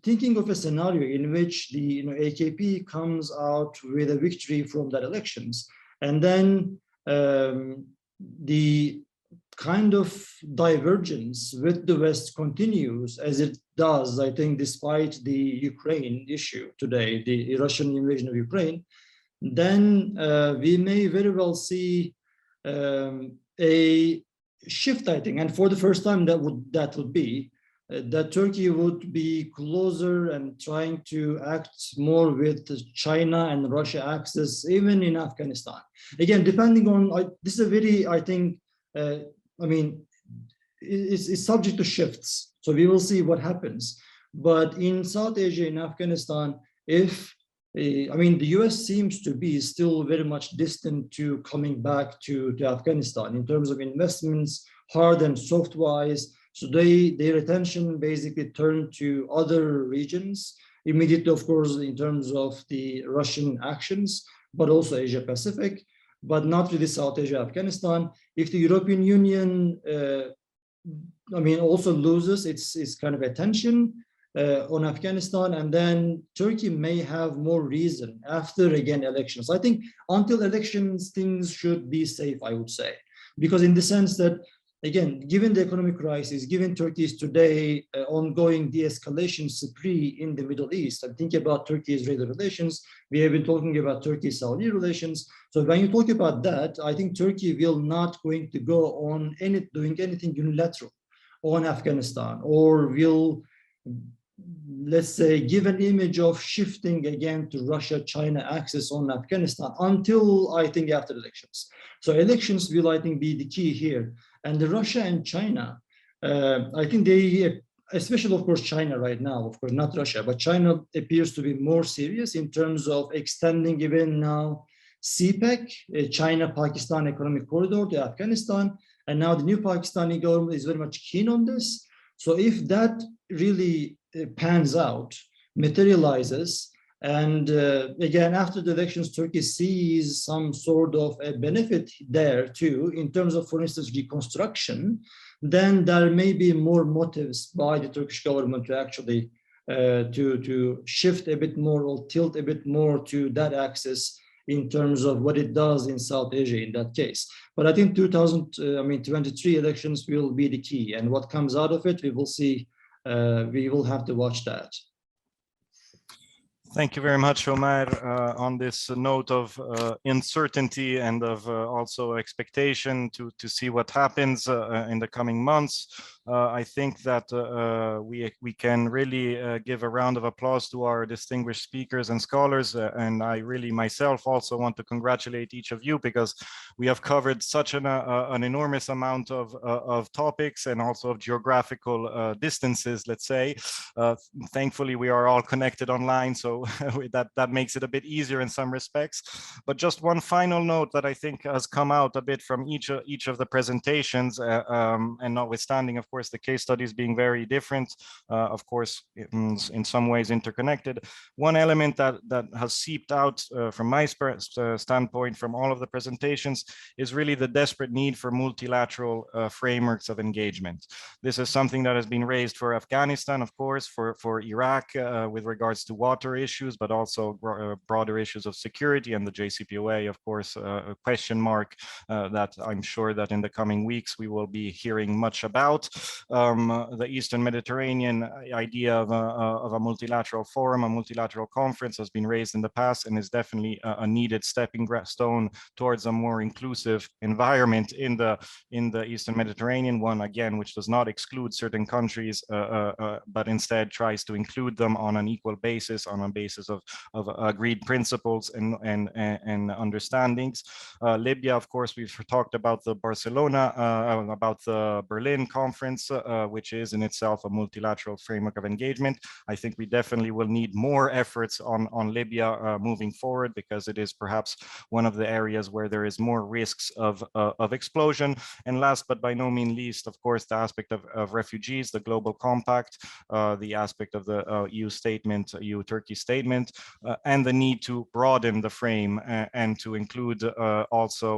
thinking of a scenario in which the AKP comes out with a victory from that elections, and then the kind of divergence with the West continues as it does, I think, despite the Ukraine issue today, the Russian invasion of Ukraine, then we may very well see a shift, I think, and for the first time that would be that Turkey would be closer and trying to act more with China and Russia axis, even in Afghanistan. Again, depending on, this is a very, I think, I mean, it's subject to shifts. So we will see what happens. But in South Asia, in Afghanistan, if, I mean, the US seems to be still very much distant to coming back to Afghanistan in terms of investments, hard and soft wise. So their attention basically turned to other regions, immediately, of course, in terms of the Russian actions, but also Asia Pacific, but not really South Asia, Afghanistan. If the European Union, I mean, also loses its kind of attention on Afghanistan, and then Turkey may have more reason after, again, elections. I think until elections, things should be safe, I would say, because in the sense that, again, given the economic crisis, given Turkey's today ongoing de-escalation spree in the Middle East, I'm thinking about Turkey-Israeli relations. We have been talking about Turkey-Saudi relations. So when you talk about that, I think Turkey will not going to go on doing anything unilateral on Afghanistan, or will, let's say, give an image of shifting again to Russia-China axis on Afghanistan until, I think, after elections. So elections will, I think, be the key here. And the Russia and China, I think they, especially, of course, China right now, of course, not Russia, but China appears to be more serious in terms of extending even now CPEC, China-Pakistan Economic Corridor, to Afghanistan. And now the new Pakistani government is very much keen on this. So if that really pans out, materializes, and again, after the elections, Turkey sees some sort of a benefit there too, in terms of, for instance, reconstruction, then there may be more motives by the Turkish government to actually to shift a bit more or tilt a bit more to that axis in terms of what it does in South Asia in that case. But I think 2023 elections will be the key, and what comes out of it, we will see. We will have to watch that. Thank you very much, Omar. On this note of uncertainty and of also expectation to see what happens in the coming months, I think that we can really give a round of applause to our distinguished speakers and scholars. And I really myself also want to congratulate each of you, because we have covered such an enormous amount of topics and also of geographical distances, let's say. Thankfully, we are all connected online, so that makes it a bit easier in some respects. But just one final note that I think has come out a bit from each of the presentations, and notwithstanding, of course, the case studies being very different, of course, in some ways interconnected. One element that has seeped out from my standpoint from all of the presentations is really the desperate need for multilateral frameworks of engagement. This is something that has been raised for Afghanistan, of course, for Iraq with regards to water issues, but also broader issues of security, and the JCPOA, of course, a question mark that I'm sure that in the coming weeks we will be hearing much about. The Eastern Mediterranean idea of a multilateral forum, a multilateral conference, has been raised in the past and is definitely a needed stepping stone towards a more inclusive environment in the Eastern Mediterranean, one again which does not exclude certain countries, but instead tries to include them on an equal basis, on a basis of agreed principles and understandings. Libya, of course, we've talked about the about the Berlin conference, which is in itself a multilateral framework of engagement. I think we definitely will need more efforts on Libya moving forward, because it is perhaps one of the areas where there is more risks of explosion. And last but by no means least, of course, the aspect of refugees, the global compact, the aspect of the EU-Turkey statement, and the need to broaden the frame and to include also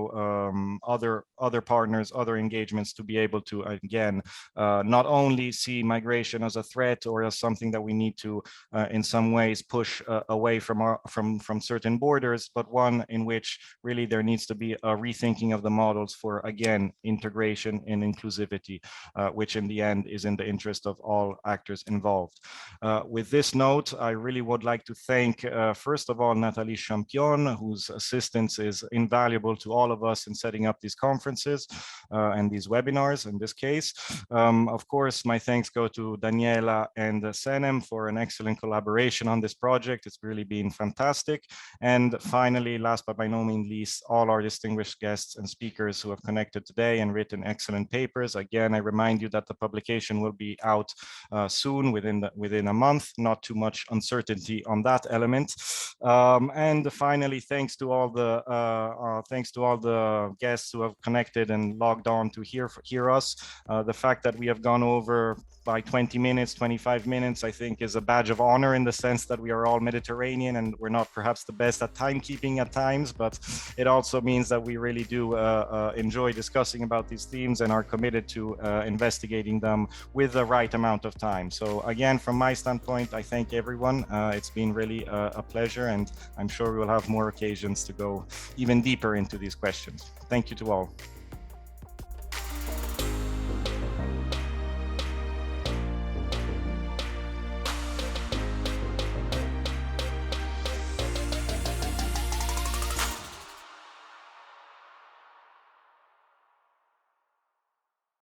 other partners, other engagements, to be able to, again, not only see migration as a threat or as something that we need to in some ways push away from certain borders, but one in which really there needs to be a rethinking of the models for, again, integration and inclusivity, which in the end is in the interest of all actors involved. With this note, I really would like to thank, first of all, Nathalie Champion, whose assistance is invaluable to all of us in setting up these conferences and these webinars in this case. Of course, my thanks go to Daniela and Senem for an excellent collaboration on this project. It's really been fantastic. And finally, last but by no means least, all our distinguished guests and speakers who have connected today and written excellent papers. Again, I remind you that the publication will be out soon, within a month. Not too much uncertainty on that element. And finally, thanks to all the guests who have connected and logged on to hear us. The fact that we have gone over by 20 minutes, 25 minutes, I think is a badge of honor, in the sense that we are all Mediterranean and we're not perhaps the best at timekeeping at times, but it also means that we really do enjoy discussing about these themes and are committed to investigating them with the right amount of time. So again, from my standpoint, I thank everyone. It's been really a pleasure, and I'm sure we will have more occasions to go even deeper into these questions. Thank you to all.